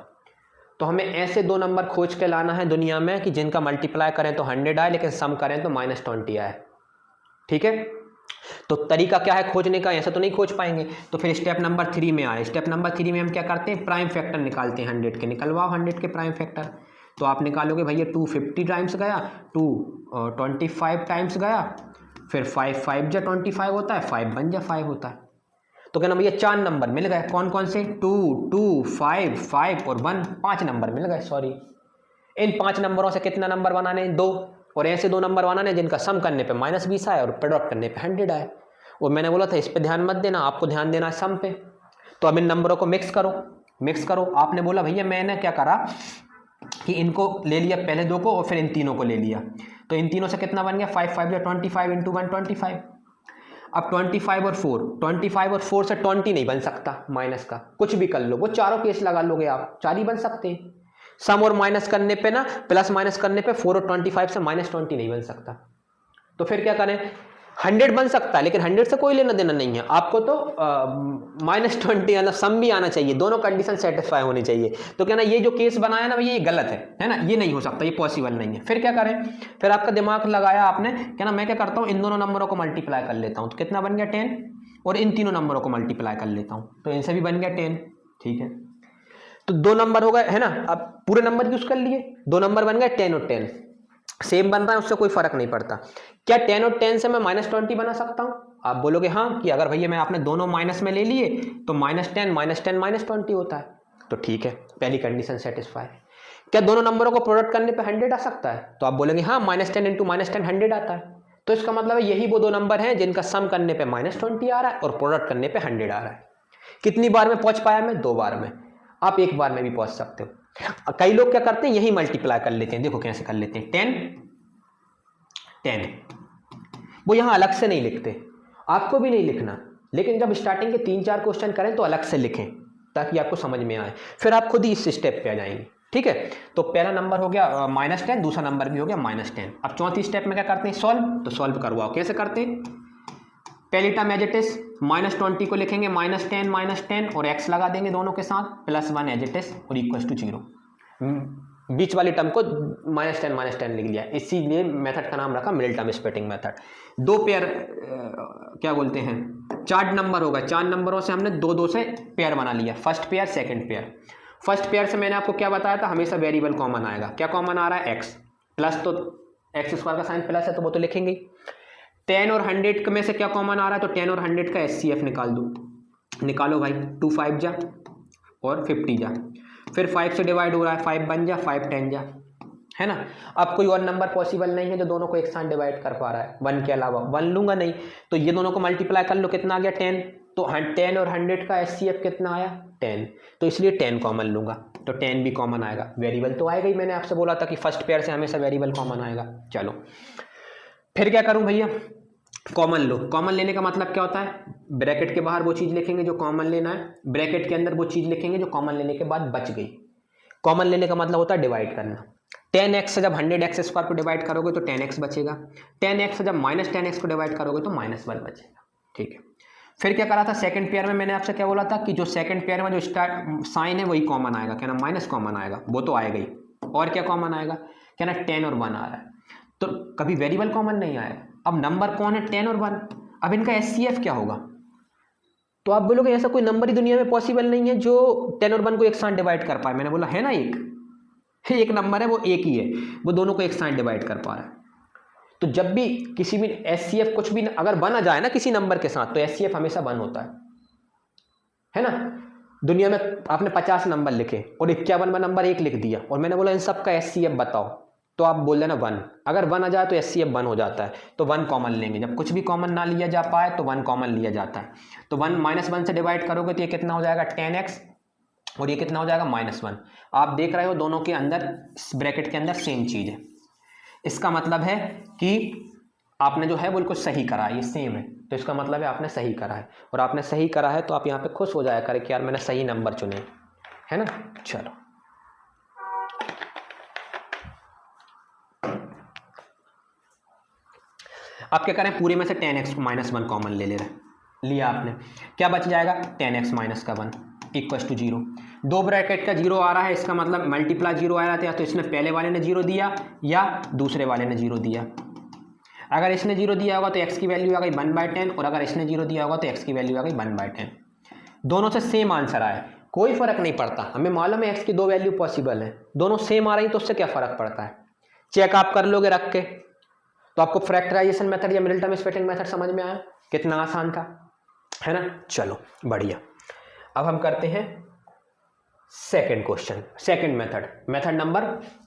तो हमें ऐसे दो नंबर खोज के लाना है दुनिया में कि जिनका मल्टीप्लाई करें तो 100 आए, लेकिन सम करें तो -20 आए। ठीक है, तो तरीका क्या है खोजने का? ऐसा तो नहीं खोज पाएंगे। तो फिर स्टेप नंबर 3 में आए। स्टेप नंबर 3 में हम क्या करते हैं? प्राइम फैक्टर निकालते हैं 100 के। निकलवाओ 100 के प्राइम फैक्टर। तो आप निकालोगे भैया 250 टाइम्स गया, 225 टाइम्स गया, फिर 5 5 जा 25 होता है, 5 बन जा 5 होता है। तो कहना भैया 4 नंबर मिल गए। कौन कौन से? 2 2 5 5 और 1, 5 नंबर मिल गए। सॉरी, इन 5 नंबरों से कितना नंबर बनाने हैं? 2, और ऐसे दो नंबर बनाने जिनका सम करने पे -20 आए और प्रोडक्ट करने पे 100 आए। और मैंने बोला था इस पे ध्यान मत देना, आपको ध्यान देना है सम पे। तो अब इन नंबरों को मिक्स करो। आपने बोला भैया मैंने क्या करा कि इनको ले लिया पहले दो को और फिर इन तीनों को ले लिया। तो इन तीनों से कितना बन गया? 5 5 या 25 × 1 25। अब 25 और 4 से 20 नहीं बन सकता, माइनस का कुछ भी कर लो, वो चारों केस लगा लोगे आप, 4 ही बन सकते हैं। सम और माइनस करने पे ना, प्लस माइनस करने पे 4 और 25 से -20 नहीं बन सकता। तो फिर क्या करें? 100 बन सकता है, लेकिन 100 से कोई लेना देना नहीं है आपको, तो -20 मतलब सम भी आना चाहिए, दोनों कंडीशन सेटिस्फाई होनी चाहिए। तो क्या ना ये जो केस बनाया ना भैया ये गलत है ना, ये नहीं हो सकता, ये पॉसिबल नहीं है। फिर क्या करें, फिर आपका दिमाग लगाया आपने, क्या ना मैं क्या करता हूँ, इन दोनों नंबरों को मल्टीप्लाई कर लेता हूँ, तो कितना बन गया 10, और इन तीनों नंबरों को मल्टीप्लाई कर लेता हूँ, तो इनसे भी बन गया 10। ठीक है, तो 2 नंबर हो गए है ना, अब पूरे नंबर यूज कर लिए, 2 नंबर बन गए 10 और 10, सेम बन रहा है, उससे कोई फर्क नहीं पड़ता। क्या 10 और 10 से मैं -20 बना सकता हूं? आप बोलोगे हाँ, कि अगर भैया मैं आपने दोनों माइनस में ले लिए तो -10 -20 होता है, तो ठीक है, पहली कंडीशन सेटिस्फाई। क्या दोनों नंबरों को प्रोडक्ट करने पे 100 आ सकता है? तो आप बोलेंगे हाँ, -10 × -10 100 आता है। तो इसका मतलब है यही वो दो नंबर हैं जिनका सम करने पे -20 आ रहा है और प्रोडक्ट करने पे 100 आ रहा है। कितनी बार में पहुंच पाया मैं? 2 बार में। आप 1 बार में भी पहुंच सकते हो। कई लोग क्या करते हैं, यही मल्टीप्लाई कर लेते हैं, देखो कैसे कर लेते हैं, 10 वो यहां अलग से नहीं लिखते, आपको भी नहीं लिखना, लेकिन जब स्टार्टिंग के 3-4 क्वेश्चन करें तो अलग से लिखें ताकि आपको समझ में आए, फिर आप खुद ही इस स्टेप पे आ जाएंगे। ठीक है, तो पहला नंबर हो गया -10, दूसरा नंबर भी हो गया -10। अब चौथी स्टेप में क्या करते हैं, सॉल्व। तो सॉल्व करवाओ, कैसे करते हैं, पहली टर्म एज इट इज, -20 को लिखेंगे -10 और x लगा देंगे दोनों के साथ, +1 एज इट इज और = 0। बीच वाली टर्म को -10 लिख लिया, इसीलिए मेथड का नाम रखा middle term splitting method. 2 pair क्या बोलते हैं, 4 नंबर होगा, 4 नंबरों से हमने 2-2 से पेयर बना लिया, first pair second pair. First pair से मैंने आपको क्या बताया था, हमेशा वेरिएबल कॉमन आएगा। क्या कॉमन आ रहा है, x प्लस, तो x² का साइन प्लस है तो वो तो लिखेंगे। 10 और 100 में से क्या कॉमन आ रहा है, तो 10 और 100 का HCF निकाल दो, निकालो भाई, 2 5 जा और 50 जा, फिर 5 से डिवाइड हो रहा है, 5 बन जा, 5 10 जा, है ना। अब कोई और नंबर पॉसिबल नहीं है जो दोनों को एक साथ डिवाइड कर पा रहा है 1 के अलावा, 1 लूंगा नहीं, तो ये दोनों को मल्टीप्लाई कर लो, कितना आ गया 10, तो 10 और 100 का HCF कितना आया 10, तो इसलिए 10 कॉमन लूंगा, तो 10 भी कॉमन आएगा, वेरिएबल तो आएगा ही, मैंने आपसे बोला था कि फर्स्ट पेयर से हमेशा वेरिएबल कॉमन आएगा। चलो फिर क्या करूं भैया, कॉमन लो। कॉमन लेने का मतलब क्या होता है, ब्रैकेट के बाहर वो चीज़ लिखेंगे जो कॉमन लेना है, ब्रैकेट के अंदर वो चीज़ लिखेंगे जो कॉमन लेने के बाद बच गई। कॉमन लेने का मतलब होता है डिवाइड करना। 10x से जब 100x² को डिवाइड करोगे तो 10x बचेगा, 10x से जब -10x को डिवाइड करोगे तो -1 बचेगा। ठीक है, फिर क्या करा था, सेकंड पेयर में मैंने आपसे क्या बोला था कि जो सेकंड पेयर में जो स्टार्ट साइन है वही कॉमन आएगा, क्या ना माइनस कॉमन आएगा, वो तो आएगा ही, और क्या कॉमन आएगा, क्या ना 10 और 1 आ रहा है, तो कभी वेरिएबल कॉमन नहीं आएगा। अब नंबर कौन है, 10 और 1, अब इनका HCF क्या होगा, तो आप बोलोगे ऐसा कोई नंबर ही दुनिया में पॉसिबल नहीं है जो 10 और 1 को एक साथ डिवाइड कर पाए। मैंने बोला है ना, एक नंबर है, वो एक ही है, वो दोनों को एक साथ डिवाइड कर पा रहा है। तो जब भी किसी भी HCF कुछ भी अगर बना जाए ना किसी नंबर के साथ, तो HCF हमेशा 1 होता है ना। दुनिया में आपने 50 नंबर लिखे और 51वां नंबर 1 लिख दिया, और मैंने बोला इन सब का HCF बताओ, तो आप बोल देना 1, अगर 1 आ जाए तो HCF 1 हो जाता है, तो 1 कॉमन लेंगे। जब कुछ भी कॉमन ना लिया जा पाए तो 1 कॉमन लिया जाता है, तो 1 -1 से डिवाइड करोगे तो ये कितना हो जाएगा 10x, और ये कितना हो जाएगा -1। आप देख रहे हो दोनों के अंदर ब्रैकेट के अंदर सेम चीज़ है, इसका मतलब है कि आपने जो है बिल्कुल सही करा है, ये सेम है, तो इसका मतलब है आपने सही करा है, और आपने सही करा है तो आप यहाँ पे खुश हो जाया करें कि यार मैंने सही नंबर चुने, है ना। चलो अब क्या करें, पूरे में से 10x को -1 कॉमन ले रहे हैं, लिया आपने, क्या बच जाएगा 10x - 1 = 0। 2 ब्रैकेट का 0 आ रहा है, इसका मतलब मल्टीप्लाई 0 आ रहा था, तो इसमें पहले वाले ने 0 दिया या दूसरे वाले ने 0 दिया। अगर इसने 0 दिया होगा तो x की वैल्यू आ गई 1/10, और अगर इसने 0 दिया होगा तो x की वैल्यू आ गई 1/10। दोनों से सेम आंसर आए, कोई फर्क नहीं पड़ता, हमें मालूम है x की 2 वैल्यू पॉसिबल है, दोनों सेम आ रही तो उससे क्या फर्क पड़ता है। चेक आप कर लोगे रख के, तो आपको फैक्टराइजेशन मेथड या मिडिल टर्म स्प्लिटिंग मेथड समझ में आया, कितना आसान था, है ना। चलो बढ़िया, अब हम करते हैं second question, second method number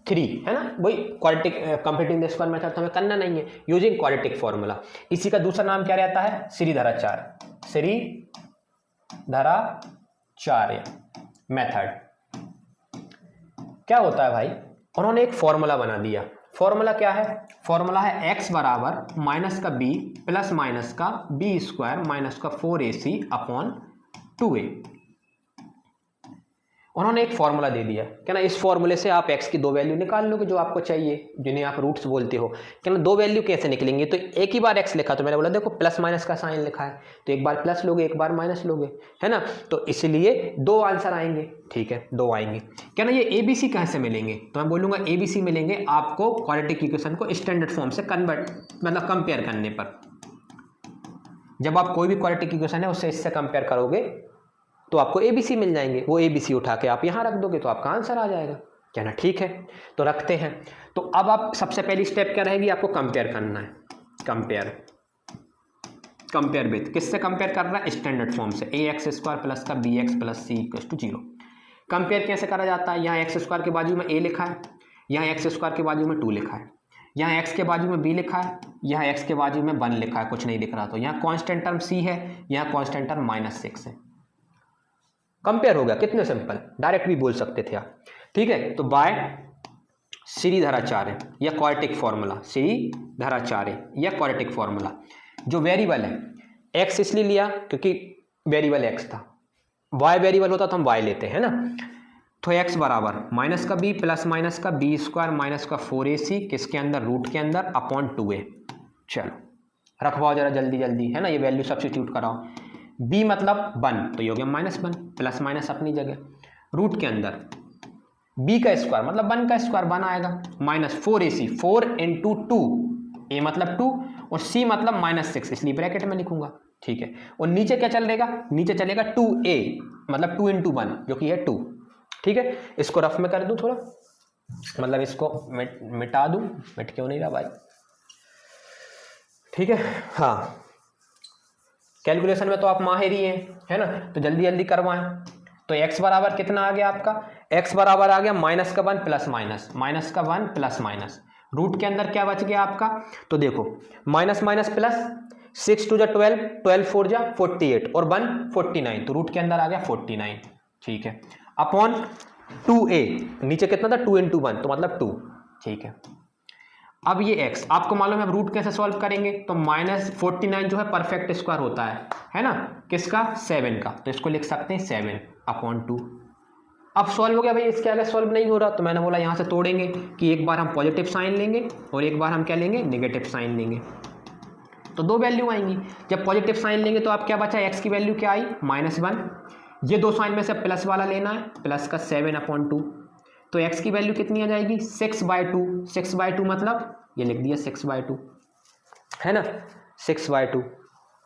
3, है ना। वही quadratic completing the square method तो हमें करना नहीं है, यूजिंग क्वाड्रेटिक फॉर्मूला। इसी का दूसरा नाम क्या रहता है, श्रीधराचार्य मेथड। क्या होता है भाई, उन्होंने एक फॉर्मूला बना दिया। फॉर्मूला क्या है, फॉर्मूला है x बराबर -b प्लस -b² -4ac/2a, उन्होंने एक फॉर्मूला दे दिया क्या ना, इस फॉर्मूले से आप x की दो वैल्यू निकाल लोगे जो आपको चाहिए, जिन्हें आप रूट्स बोलते हो क्या ना। दो वैल्यू कैसे निकलेंगे, तो एक ही बार x लिखा तो मैंने बोला देखो प्लस माइनस का साइन लिखा है, तो एक बार प्लस लोगे एक बार माइनस लोगे, है ना। तो इसलिए दो आंसर आएंगे, ठीक है, दो आएंगे क्या ना। ये ABC कहाँ से मिलेंगे, तो मैं बोलूँगा ABC मिलेंगे आपको क्वाड्रेटिक इक्वेशन को स्टैंडर्ड फॉर्म से कन्वर्ट मतलब कंपेयर करने पर। जब आप कोई भी क्वाड्रेटिक इक्वेशन है उससे इससे कंपेयर करोगे तो आपको ABC मिल जाएंगे, वो ABC उठा के आप यहाँ रख दोगे तो आपका आंसर आ जाएगा क्या ना। ठीक है, तो रखते हैं। तो अब आप सबसे पहली स्टेप क्या रहेगी, आपको कंपेयर करना है। कंपेयर विथ, किससे कंपेयर कर रहा है, स्टैंडर्ड फॉर्म से, ax² प्लस का bx plus c equal to 0। Compare कैसे करा जाता है, यहाँ x² के बाजू में a लिखा है, यहाँ x² के बाजू में 2 लिखा है, यहाँ x के बाजू में b लिखा है, यहाँ x के बाजू में 1 लिखा है, कुछ नहीं दिख रहा, तो यहाँ कांस्टेंट टर्म c है, यहाँ कांस्टेंट टर्म -6 है। कंपेयर हो गया, कितने सिंपल, डायरेक्ट भी बोल सकते थे आप। ठीक है, तो बाय श्रीधराचार्य या क्वाड्रेटिक फॉर्मूला, श्रीधराचार्य या क्वाड्रेटिक फॉर्मूला। जो वेरिएबल है x इसलिए लिया क्योंकि वेरिएबल x था, y वेरिएबल होता तो हम y लेते हैं ना। तो x बराबर माइनस का b प्लस माइनस का b² माइनस का 4ac किसके अंदर, रूट के अंदर, अपॉन 2a। चलो रखवाओ जरा जल्दी जल्दी, है ना, ये वैल्यू सब्स्टिट्यूट कराओ। b मतलब 1 तो ये हो गया -1, प्लस माइनस अपनी जगह, रूट के अंदर b का स्क्वायर मतलब 1 का स्क्वायर 1 आएगा, माइनस 4ac, 4 × 2, a मतलब 2 और c मतलब -6 इसलिए ब्रैकेट में लिखूंगा। ठीक है, और नीचे क्या चलेगा, नीचे चलेगा 2a मतलब 2 × 1 जो कि है 2। ठीक है, इसको रफ में कर दूं थोड़ा, मतलब इसको मिटा दूं, मिट क्यों नहीं रहा भाई। ठीक है, हाँ कैलकुलेशन में तो आप माहिर ही हैं, है ना, तो जल्दी जल्दी करवाएं। तो x बराबर कितना आ गया आपका, x बराबर आ गया -1 plus minus, -1 plus minus, root के अंदर क्या बच गया आपका, तो देखो माइनस माइनस प्लस, 6 × 2 = 12, 12 × 4 = 48 और 1 49, तो रूट के अंदर आ गया 49। ठीक है, अपॉन 2a, नीचे कितना था 2 × 1 तो मतलब 2। ठीक है, अब ये x आपको मालूम है, अब रूट कैसे सॉल्व करेंगे, तो -49 जो है परफेक्ट स्क्वायर होता है ना, किसका, 7 का, तो इसको लिख सकते हैं 7/2। अब सॉल्व हो गया भाई, इसके आगे सॉल्व नहीं हो रहा, तो मैंने बोला यहाँ से तोड़ेंगे कि एक बार हम पॉजिटिव साइन लेंगे और एक बार हम क्या लेंगे, नेगेटिव साइन लेंगे, तो दो वैल्यू आएंगी। जब पॉजिटिव साइन लेंगे तो आप क्या बचा, x की वैल्यू क्या आई -1, ये दो साइन में से प्लस वाला लेना है, प्लस का 7/2, तो x की वैल्यू कितनी आ जाएगी 6/2, 6/2 मतलब ये लिख दिया 6/2, है ना, 6/2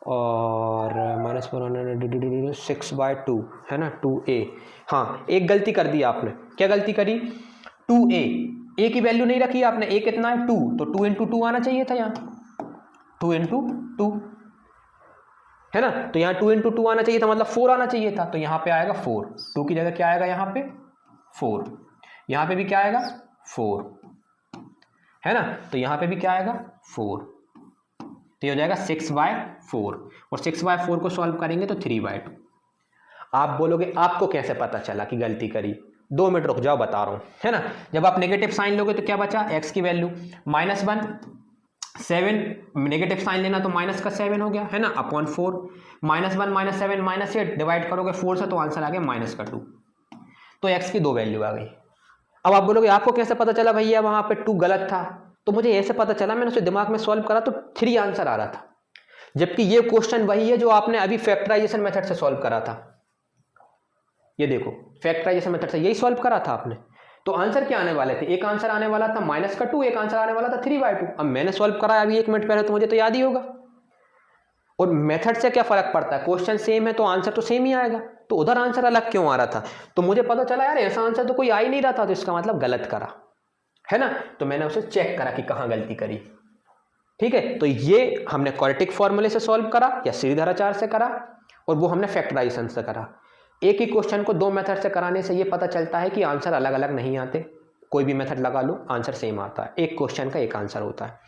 और -6/2 है ना, 2a। हाँ एक गलती कर दी आपने, क्या गलती करी, 2a, a की वैल्यू नहीं रखी आपने, a कितना है 2, तो 2 × 2 आना चाहिए था यहाँ, 2 × 2 है ना, तो यहाँ 2 × 2 आना चाहिए था, मतलब 4 आना चाहिए था, तो यहाँ पे आएगा 4, 2 की जगह क्या आएगा यहाँ पे 4, यहाँ पे भी क्या आएगा 4, है ना, तो यहाँ पे भी क्या आएगा 4, तो ये हो जाएगा 6/4 और 6/4 को सॉल्व करेंगे तो 3/2। आप बोलोगे आपको कैसे पता चला कि गलती करी, 2 मिनट रुक जाओ बता रहा हूँ, है ना। जब आप नेगेटिव साइन लोगे तो क्या बचा, x की वैल्यू -1, 7 नेगेटिव साइन लेना तो माइनस का 7 हो गया, है ना, अपॉन 4, -1 -7 -8 डिवाइड करोगे 4 से तो आंसर आ गया -2, तो x की दो वैल्यू आ गई। अब आप बोलोगे आपको कैसे पता चला भैया वहां पे 2 गलत था, तो मुझे ऐसे पता चला, मैंने उसे दिमाग में सॉल्व करा तो 3 आंसर आ रहा था, जबकि ये क्वेश्चन वही है जो आपने अभी फैक्टराइजेशन मेथड से सॉल्व करा था। ये देखो फैक्टराइजेशन मेथड से यही सॉल्व करा था आपने, तो आंसर क्या आने वाले थे, एक आंसर आने वाला था -2, एक आंसर आने वाला था 3/2। अब मैंने सॉल्व कराया अभी 1 मिनट पहले, तो मुझे तो याद ही होगा। और मेथड से क्या फर्क पड़ता है, क्वेश्चन सेम है तो आंसर तो सेम ही आएगा, तो उधर आंसर अलग क्यों आ रहा था, तो मुझे पता चला यार ऐसा आंसर तो कोई आ ही नहीं रहा था, तो इसका मतलब गलत करा, है ना, तो मैंने उसे चेक करा कि कहाँ गलती करी। ठीक है, तो ये हमने क्वाड्रेटिक फॉर्मूले से सॉल्व करा या श्रीधराचार्य से करा, और वो हमने फैक्टराइजेशन से करा। एक ही क्वेश्चन को 2 मेथड से कराने से ये पता चलता है कि आंसर अलग अलग नहीं आते, कोई भी मेथड लगा लो आंसर सेम आता है, एक क्वेश्चन का एक आंसर होता है।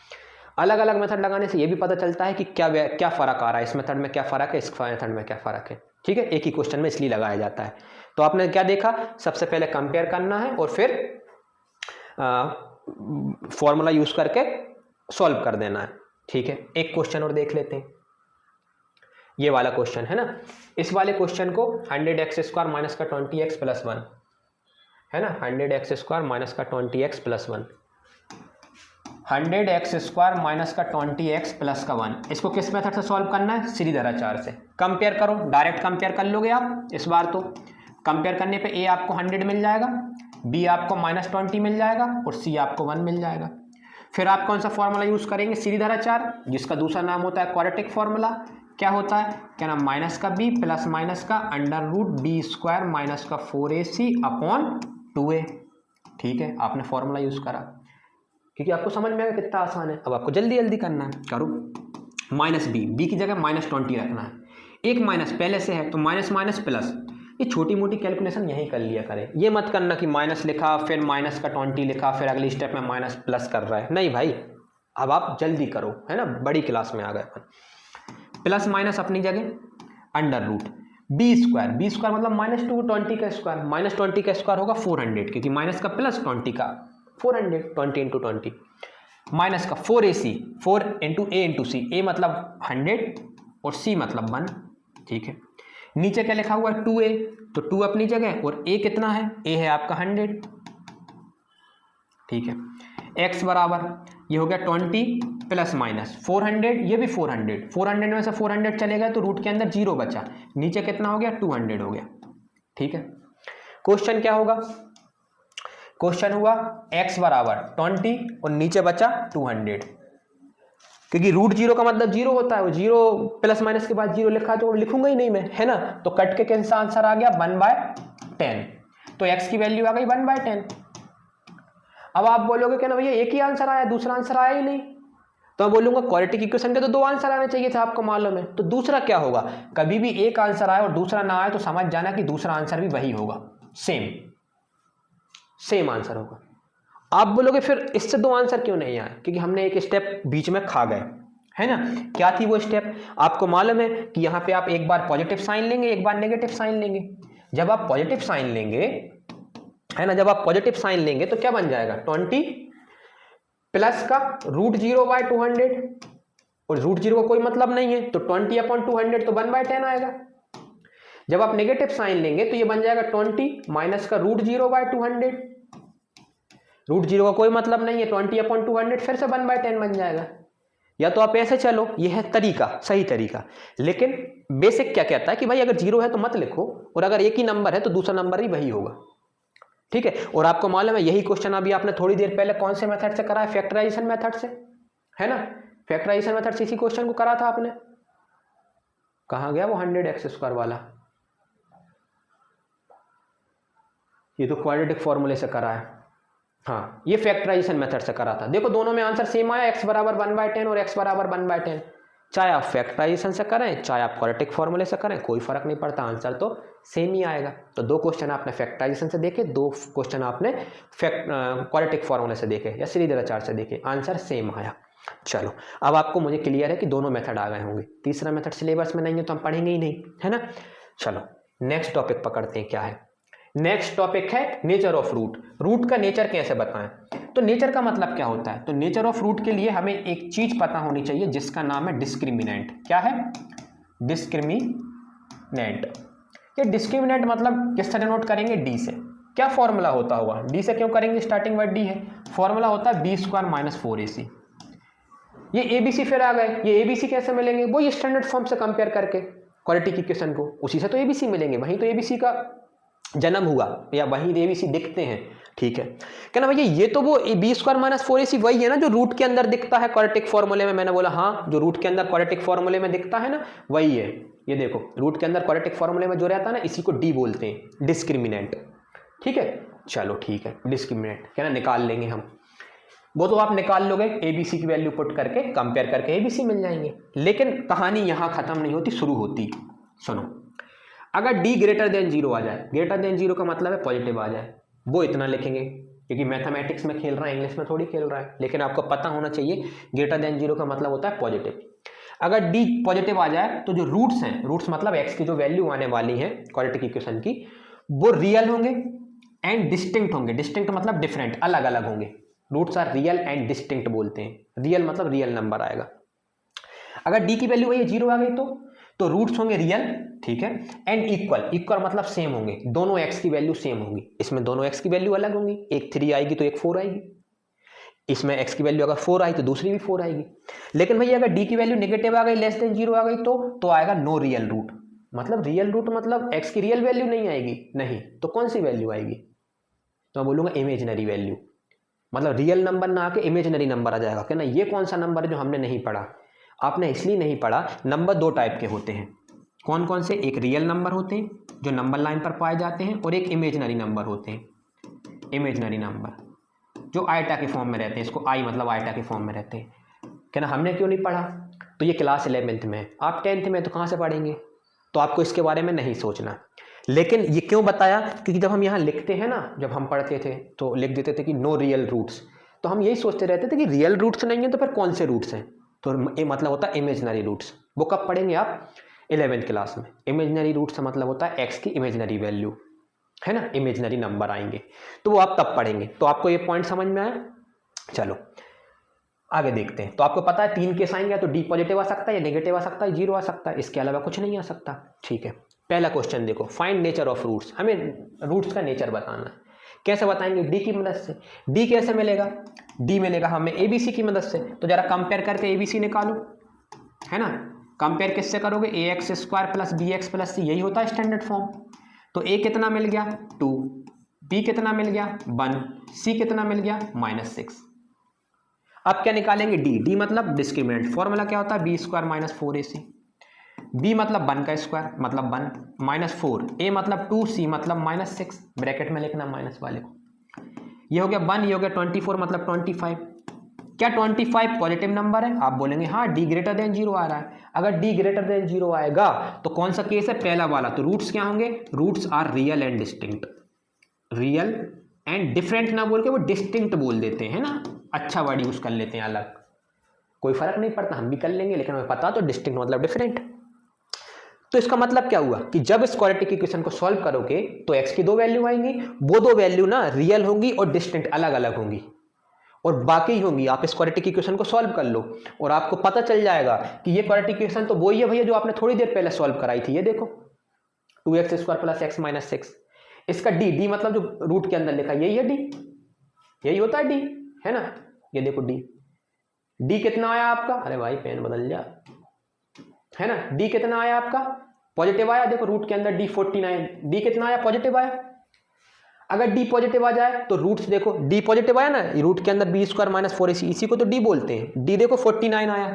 अलग अलग मेथड लगाने से ये भी पता चलता है कि क्या फ़र्क आ रहा है, इस मेथड में क्या फ़र्क है, इस मेथड में क्या फ़र्क है। ठीक है, एक ही क्वेश्चन में इसलिए लगाया जाता है। तो आपने क्या देखा, सबसे पहले कंपेयर करना है और फिर फॉर्मूला यूज करके सॉल्व कर देना है। ठीक है, एक क्वेश्चन और देख लेते हैं, ये वाला क्वेश्चन है ना, इस वाले क्वेश्चन को 100x² - 20x + 1 है ना, 100x² माइनस का 20x प्लस 1, 100x² माइनस का 20x प्लस का 1। इसको किस मेथड से सॉल्व करना है, सीरीधराचार से। कंपेयर करो, डायरेक्ट कंपेयर कर लोगे आप इस बार तो। कंपेयर करने पे a आपको 100 मिल जाएगा, b आपको -20 मिल जाएगा और c आपको 1 मिल जाएगा। फिर आप कौन सा फॉर्मूला यूज करेंगे, सीरीधराचार, जिसका दूसरा नाम होता है क्वाड्रेटिक फॉर्मूला। क्या होता है, क्या नाम, माइनस का b प्लस माइनस का √b² माइनस का 4ac अपॉन 2a। ठीक है, आपने फॉर्मूला यूज करा, क्योंकि आपको समझ में आएगा कितना आसान है। अब आपको जल्दी जल्दी करना है, करो। -b की जगह -20 रखना है, एक माइनस पहले से है तो माइनस माइनस प्लस। ये छोटी मोटी कैलकुलेशन यहीं कर लिया करें, ये मत करना कि माइनस लिखा फिर माइनस का 20 लिखा फिर अगली स्टेप में माइनस प्लस कर रहा है, नहीं भाई। अब आप जल्दी करो, है ना, बड़ी क्लास में आ गए अपन। प्लस माइनस अपनी जगह, √b² मतलब -220 का स्क्वायर, -20 का स्क्वायर होगा 400, क्योंकि माइनस का प्लस 20 का 400, 20 × 20 माइनस का 4ac, 4 × a × c, a मतलब 100 और c मतलब 1। ठीक है, नीचे क्या लिखा हुआ है, 2a, तो 2 अपनी जगह और a कितना है, a है आपका 100। ठीक है, x बराबर ये हो गया 20 प्लस माइनस 400, ये भी 400, 400 में से 400 चले गए तो रूट के अंदर 0 बचा, नीचे कितना हो गया, 200 हो गया। ठीक है, क्वेश्चन क्या होगा, क्वेश्चन हुआ x बराबर 20 और नीचे बचा 200, क्योंकि √0 का मतलब 0 होता है, वो 0 प्लस माइनस के बाद 0 लिखा है तो लिखूंगा ही नहीं मैं, है ना। तो कट के कैसा आंसर आ गया, 1/10। तो x की वैल्यू आ गई 1/10। अब आप बोलोगे कि ना भैया एक ही आंसर आया, दूसरा आंसर आया ही नहीं, तो मैं बोलूंगा क्वाड्रेटिक इक्वेशन के तो 2 आंसर आने चाहिए था, आपको मालूम है। तो दूसरा क्या होगा, कभी भी एक आंसर आए और दूसरा ना आए तो समझ जाना कि दूसरा आंसर भी वही होगा, सेम आंसर होगा। आप बोलोगे फिर इससे 2 आंसर क्यों नहीं आए, क्योंकि हमने एक स्टेप बीच में खा गए, है ना। क्या थी वो स्टेप, आपको मालूम है कि यहाँ पे आप एक बार पॉजिटिव साइन लेंगे, एक बार नेगेटिव साइन लेंगे। जब आप पॉजिटिव साइन लेंगे, है ना, जब आप पॉजिटिव साइन लेंगे तो क्या बन जाएगा, 20 प्लस का √0/200, और √0 का कोई मतलब नहीं है तो 20/200 तो 1/10 आएगा। जब आप नेगेटिव साइन लेंगे तो ये बन जाएगा 20 माइनस का √0/200, √0 का कोई मतलब नहीं है, 20/200 फिर से 1/10 बन जाएगा। या तो आप ऐसे चलो, ये है तरीका, सही तरीका, लेकिन बेसिक क्या कहता है कि भाई अगर 0 है तो मत लिखो, और अगर एक ही नंबर है तो दूसरा नंबर ही वही होगा। ठीक है, और आपको मालूम है यही क्वेश्चन अभी आपने थोड़ी देर पहले कौन से मेथड से करा है, फैक्टराइजेशन मेथड से, है ना। फैक्टराइजेशन मेथड से इसी क्वेश्चन को करा था आपने। कहां गया वो 100x² वाला, ये तो क्वाड्रेटिक फॉर्मूले से करा है। हाँ, ये फैक्टराइजेशन मेथड से करा था। देखो दोनों में आंसर सेम आया, x बराबर 1/10 और x बराबर 1/10। चाहे आप फैक्टराइजेशन से करें चाहे आप क्वाड्रेटिक फॉर्मूले से करें, कोई फर्क नहीं पड़ता, आंसर तो सेम ही आएगा। तो 2 क्वेश्चन आपने फैक्टराइजेशन से देखे, 2 क्वेश्चन आपने क्वाड्रेटिक फॉर्मूले से देखे या सीरीधराचार से देखे, आंसर सेम आया। चलो, अब आपको मुझे क्लियर है कि दोनों मेथड आ गए होंगे। तीसरा मेथड सिलेबस में नहीं है तो हम पढ़ेंगे ही नहीं, है ना। चलो नेक्स्ट टॉपिक पकड़ते हैं, क्या है नेक्स्ट टॉपिक है नेचर ऑफ रूट। रूट का नेचर कैसे बताएं, तो नेचर का मतलब क्या होता है, तो नेचर ऑफ रूट के लिए हमें एक चीज पता होनी चाहिए जिसका नाम है डिस्क्रिमिनेंट। क्या है, डिस्क्रिमिनेंट। ये डिस्क्रिमिनेंट मतलब किससे डिनोट करेंगे, डी से। क्या फॉर्मूला होता होगा, डी से क्यों करेंगे, स्टार्टिंग वर्ड डी है, फॉर्मूला होता है b² - 4ac। ये एबीसी फिर आ गए, ये एबीसी कैसे मिलेंगे, वो ये स्टैंडर्ड फॉर्म से कंपेयर करके क्वाड्रेटिक इक्वेशन को, उसी से तो एबीसी मिलेंगे, वहीं तो एबीसी का जन्म हुआ या वहीं एबीसी दिखते हैं। ठीक है, कहना भैया ये तो वो b² - 4ac वही है ना जो रूट के अंदर दिखता है क्वाड्रेटिक फॉर्मूले में। मैंने बोला हाँ, जो रूट के अंदर क्वाड्रेटिक फॉर्मूले में दिखता है ना वही है। ये देखो रूट के अंदर क्वाड्रेटिक फॉर्मूले में जो रहता है ना, इसी को डी बोलते हैं, डिस्क्रिमिनेंट। ठीक है, चलो ठीक है, डिस्क्रिमिनेंट कहना निकाल लेंगे हम, वो तो आप निकाल लोगे, एबीसी की वैल्यू पुट करके कंपेयर करके एबीसी मिल जाएंगे। लेकिन कहानी यहां खत्म नहीं होती, शुरू होती। सुनो, अगर d > 0 आ जाए, ग्रेटर देन 0 का मतलब है पॉजिटिव आ जाए, वो इतना लिखेंगे क्योंकि मैथमेटिक्स में खेल रहा है, इंग्लिश में थोड़ी खेल रहा है, लेकिन आपको पता होना चाहिए ग्रेटर देन 0 का मतलब होता है पॉजिटिव। अगर d पॉजिटिव आ जाए तो जो रूट्स हैं, रूट्स मतलब x की जो वैल्यू आने वाली है क्वाड्रेटिक इक्वेशन की, वो रियल होंगे एंड डिस्टिंक्ट होंगे। डिस्टिंक्ट मतलब डिफरेंट, अलग अलग होंगे। Roots are real and distinct बोलते हैं। रियल मतलब रियल नंबर आएगा। अगर d की वैल्यू वही 0 आ गई तो रूट्स होंगे रियल, ठीक है। एंड इक्वल, इक्वल मतलब सेम होंगे, दोनों x की वैल्यू सेम होंगी। इसमें दोनों x की वैल्यू अलग होंगी, एक 3 आएगी तो एक 4 आएगी। इसमें x की वैल्यू अगर 4 आई तो दूसरी भी 4 आएगी। लेकिन भैया अगर d की वैल्यू नेगेटिव आ गई, लेस देन 0 आ गई तो आएगा नो रियल रूट। मतलब रियल रूट मतलब x की रियल वैल्यू नहीं आएगी, नहीं तो कौन सी वैल्यू आएगी? तो मैं बोलूँगा इमेजिनरी वैल्यू, मतलब रियल नंबर ना आके इमेजिनरी नंबर आ जाएगा। कहना ये कौन सा नंबर है जो हमने नहीं पढ़ा? आपने इसलिए नहीं पढ़ा, नंबर दो टाइप के होते हैं। कौन कौन से? एक रियल नंबर होते हैं जो नंबर लाइन पर पाए जाते हैं, और एक इमेजिनरी नंबर होते हैं। इमेजिनरी नंबर जो आयटा के फॉर्म में रहते हैं, इसको आई मतलब आयटा के फॉर्म में रहते हैं। कहना हमने क्यों नहीं पढ़ा? तो ये क्लास 11th में है, आप 10th में तो कहाँ से पढ़ेंगे? तो आपको इसके बारे में नहीं सोचना। लेकिन ये क्यों बताया? क्योंकि जब हम यहाँ लिखते हैं ना, जब हम पढ़ते थे तो लिख देते थे कि नो रियल रूट्स, तो हम यही सोचते रहते थे कि रियल रूट्स नहीं है तो फिर कौन से रूट्स हैं? तो ये मतलब होता है इमेजिनरी रूट्स। वो कब पढ़ेंगे आप? 11th क्लास में। इमेजिनरी रूट्स का मतलब होता है एक्स की इमेजिनरी वैल्यू, है ना, इमेजिनरी नंबर आएंगे, तो वो आप तब पढ़ेंगे। तो आपको ये पॉइंट समझ में आया? चलो आगे देखते हैं। तो आपको पता है 3 केस आएंगे, तो डी पॉजिटिव आ सकता है या नेगेटिव आ सकता है, 0 आ सकता है, इसके अलावा कुछ नहीं आ सकता। ठीक है, पहला क्वेश्चन देखो, फाइंड नेचर ऑफ रूट्स। हमें रूट्स का नेचर बताना है। कैसे बताएंगे? डी की मदद से। डी कैसे मिलेगा? डी मिलेगा हमें एबीसी की मदद से। तो जरा कंपेयर करके एबीसी निकालो, है ना। कंपेयर किससे करोगे? A X square plus B X plus C, यही होता है स्टैंडर्ड फॉर्म। तो ए कितना मिल गया? 2, बी कितना मिल गया? 1, सी कितना मिल गया? -6। अब क्या निकालेंगे? डी। डी मतलब डिस्क्रिमिनेंट, फॉर्मूला क्या होता है? B square minus 4ac। B मतलब 1 का स्क्वायर मतलब 1 -4, ए मतलब 2, सी मतलब -6, ब्रैकेट में लिखना माइनस वाले को। ये हो गया 1, ये हो गया 24 मतलब 25। क्या 25 पॉजिटिव नंबर है? आप बोलेंगे हाँ, डी ग्रेटर देन 0 आ रहा है। अगर डी ग्रेटर देन 0 आएगा तो कौन सा केस है? पहला वाला। तो रूट्स क्या होंगे? Roots are real and distinct. Real and different ना बोल के वो डिस्टिंक्ट बोल देते हैं ना, अच्छा वर्ड यूज कर लेते हैं अलग। कोई फर्क नहीं पड़ता, हम भी कर लेंगे, लेकिन हमें पता तो डिस्टिंक्ट मतलब डिफरेंट। तो इसका मतलब क्या हुआ कि जब इस क्वाड्रेटिक इक्वेशन को सॉल्व करोगे तो x की 2 वैल्यू आएंगी, वो 2 वैल्यू ना रियल होंगी और डिस्टिंक्ट अलग अलग होंगी, और बाकी होंगी। आप इस क्वाड्रेटिक इक्वेशन को सॉल्व कर लो और आपको पता चल जाएगा कि ये क्वाड्रेटिक इक्वेशन तो वही है भैया जो आपने थोड़ी देर पहले सॉल्व कराई थी। ये देखो 2x square plus x minus 6। इसका डी, डी मतलब जो रूट के अंदर लिखा यही है डी, यही होता है डी, है ना। ये देखो डी, डी कितना आया आपका? अरे भाई पेन बदल जा, है ना। डी कितना आया आपका? पॉजिटिव आया। देखो रूट के अंदर डी 49, डी कितना आया? पॉजिटिव आया। अगर डी पॉजिटिव आ जाए तो रूट्स देखो, डी पॉजिटिव आया ना, रूट के अंदर बी स्क्वायर माइनस 4ac, इसी को तो डी बोलते हैं। डी देखो 49 आया।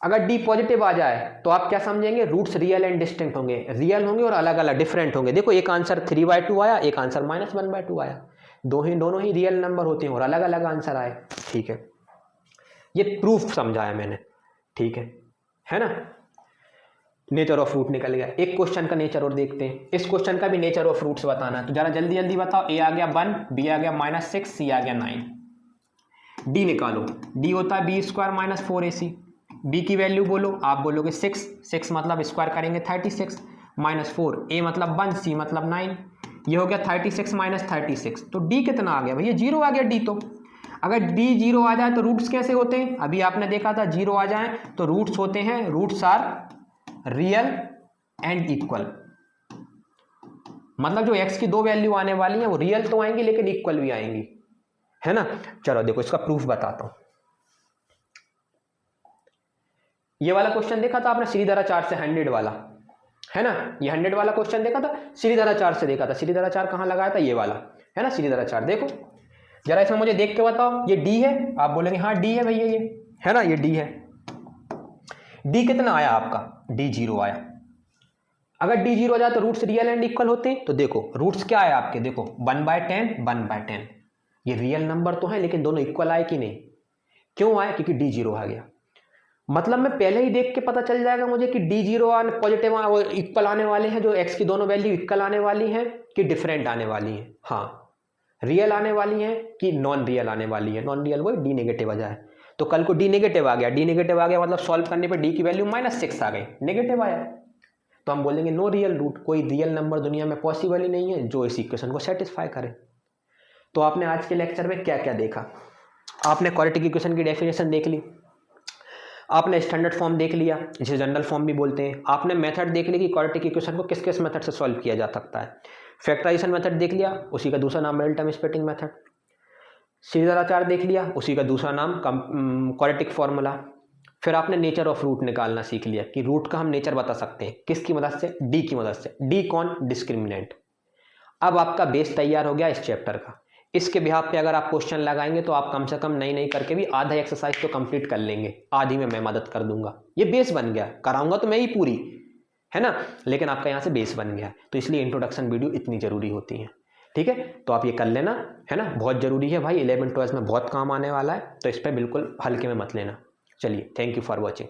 अगर डी पॉजिटिव आ जाए तो आप क्या समझेंगे? रूट्स रियल एंड डिस्टिंक्ट होंगे, रियल होंगे और अलग अलग डिफरेंट होंगे। देखो एक आंसर 3/2 आया, एक आंसर -1/2 आया, दोनों ही रियल नंबर होते हैं और अलग अलग आंसर आए। ठीक है, ये प्रूफ समझाया मैंने, ठीक है ना। नेचर ऑफ रूट निकल गया। एक क्वेश्चन का नेचर और देखते हैं। इस क्वेश्चन का भी नेचर ऑफ रूट्स बताना है, तो जरा जल्दी जल्दी बताओ। ए आ गया 1, बी आ गया -6, सी आ गया 9। डी निकालो। डी होता है B square minus 4ac। B की वैल्यू बोलो, आप बोलोगे 6, 6 मतलब स्क्वायर करेंगे 36 -4, ए मतलब 1, सी मतलब 9। ये हो गया 36 - 36। तो डी कितना आ गया भैया? 0 आ गया डी। तो अगर डी 0 आ जाए तो रूट्स कैसे होते हैं? अभी आपने देखा था 0 आ जाए तो रूट्स होते हैं, roots are real and equal. मतलब जो x की 2 वैल्यू आने वाली है वो रियल तो आएंगी लेकिन इक्वल भी आएंगी, है ना। चलो देखो इसका प्रूफ बताता हूं। ये वाला क्वेश्चन देखा था आपने श्रीधराचार्य से 100 वाला, है ना। ये 100 वाला क्वेश्चन देखा था, श्रीधराचार्य से देखा था। श्रीधराचार्य कहां लगाया था? ये वाला, है ना, श्रीधराचार्य। देखो जरा इसमें मुझे देख के बताओ, ये डी है? आप बोलेंगे हाँ डी है भैया, ये है ना, ये डी है। डी कितना आया आपका? डी 0 आया। अगर डी 0 आ जाए तो रूट्स रियल एंड इक्वल होते हैं। तो देखो रूट्स क्या है आपके? देखो 1/10, 1/10। ये रियल नंबर तो है लेकिन दोनों इक्वल आए कि नहीं? क्यों आए? क्योंकि डी 0 आ गया। मतलब मैं पहले ही देख के पता चल जाएगा मुझे कि डी 0 पॉजिटिव इक्वल आने वाले हैं, जो एक्स की दोनों वैल्यू इक्वल आने वाली हैं कि डिफरेंट आने वाली हैं। हाँ, रियल आने वाली हैं कि नॉन रियल आने वाली है। नॉन रियल वो डी नेगेटिव आ जाए। तो कल को डी नेगेटिव आ गया, डी नेगेटिव आ गया मतलब सॉल्व करने पे डी की वैल्यू -6 आ गई, नेगेटिव आया, तो हम बोलेंगे नो रियल रूट। कोई रियल नंबर दुनिया में पॉसिबल ही नहीं है जो इस इक्वेशन को सेटिस्फाई करे। तो आपने आज के लेक्चर में क्या क्या देखा? आपने क्वाड्रेटिक इक्वेशन की डेफिनेशन देख ली, आपने स्टैंडर्ड फॉर्म देख लिया, जिसे जनरल फॉर्म भी बोलते हैं। आपने मेथड देख ली कि क्वाड्रेटिक इक्वेशन को किस किस मेथड से सॉल्व किया जा सकता है। फैक्टराइजेशन मेथड देख लिया, उसी का दूसरा नाम real time splitting method. Series आचार देख लिया, उसी का दूसरा नाम क्वाड्रेटिक फार्मूला। फिर आपने नेचर ऑफ रूट निकालना सीख लिया कि रूट का हम नेचर बता सकते हैं किसकी मदद से, डी की मदद से। डी कौन, डिस्क्रिमिनेंट। अब आपका बेस तैयार हो गया इस चैप्टर का। इसके बिहाफ पे अगर आप क्वेश्चन लगाएंगे तो आप कम से कम नहीं करके भी आधा एक्सरसाइज तो कंप्लीट कर लेंगे, आधी में मैं मदद कर दूंगा। ये बेस बन गया, कराऊंगा तो मैं ही पूरी, है ना, लेकिन आपका यहाँ से बेस बन गया। तो इसलिए इंट्रोडक्शन वीडियो इतनी ज़रूरी होती है, ठीक है। तो आप ये कर लेना, है ना, बहुत ज़रूरी है भाई, 11th 12th में बहुत काम आने वाला है, तो इस पर बिल्कुल हल्के में मत लेना। चलिए, थैंक यू फॉर वॉचिंग।